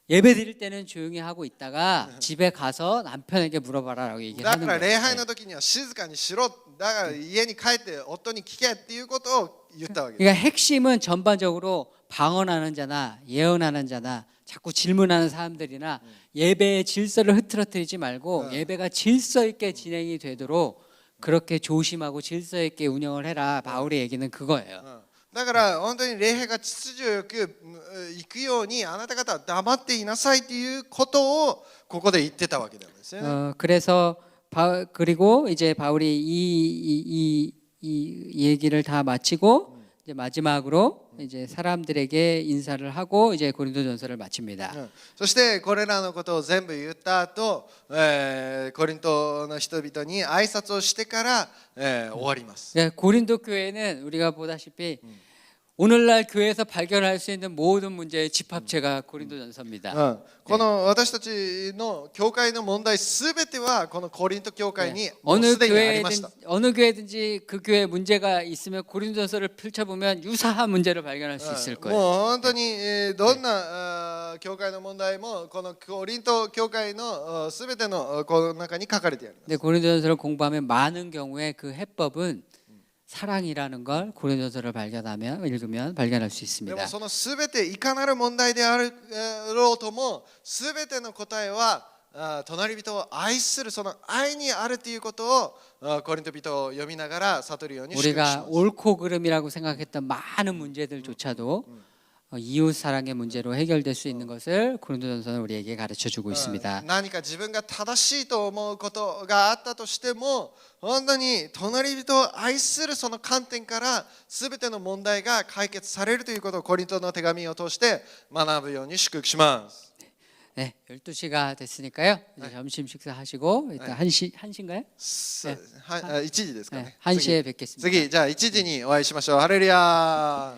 예배 드릴 때는 조용히 하고 있다가 집에 가서 남편에게 물어봐라라고 だ 얘기하는 から礼 거예요. 拝の時には静かにしろ、だから家に帰って夫に聞けっていうことを言ったわけです。 그러니까 핵심은 전반적으로 방언하는 자나 예언하는 자나 자꾸 질문하는 사람들이나 예배의 질서를 흐트러뜨리지 말고 예배가 질서 있게 진행이 되도록 그렇게 조심하고 질서 있게 운영을 해라. 바울의 얘기는 그거예요. だから本当に礼拝が秩序よく行くようにあなた方は黙っていなさいということをここで言ってたわけなんですよね。 그래서 그리고 이제 바울이 이 얘기를 다 마치고 이제 마지막으로 이제 사람들에게 인사를 하고 이제 고린도전서를 마칩니다. そしてこれらのことを全部言った後、コリントの人々に挨拶をしてから、終わります。 고린도 교회는 우리가 보다시피 오늘날 교회에서 발견할 수 있는 모든 문제의 집합체가 고린도전서입니다. この私たちの教会の問題すべてはこのコリント教会にもう 어느 すでにありまし 교회든 た。 어느 교회든지 그 교회 문제가 있으면 고린도전서를 펼쳐보면 유사한 문제를 발견할 수 있을 もう 거예요. 本当にどんな教会の問題もこのコリント教会のすべてのこの中に書かれてあります。 근데 고린도전서를 공부하면 많은 경우에 그 해법은 사랑이라는 걸 고린도전서를 읽으면 발견할 수 で 있습니다. もそのすべていかなる問題であろうともすべての答えは隣人を愛するその愛にあるということをコリント人を読みながら悟るように祝福し 우리가 ます。 옳고 그름이라고 생각했던 많은 문제들조차도 이웃 사랑의 문제로 해결될 수 있는 것을 고린도전서는 우리에게 가르쳐 주고 있습니다. 何か自分が正しいと思うことがあったとしても本当に隣人を愛するその観点から全ての問題が解決されるということをコリントの手紙を通して学ぶように祝福します。 네, 12시가 됐으니까요. 이제 점심 식사하시고 일단 1시인가요? 1時ですかね。 네, 1시에 뵙겠습니다. 次じゃあ1時にお会いしましょう。ハレルヤ。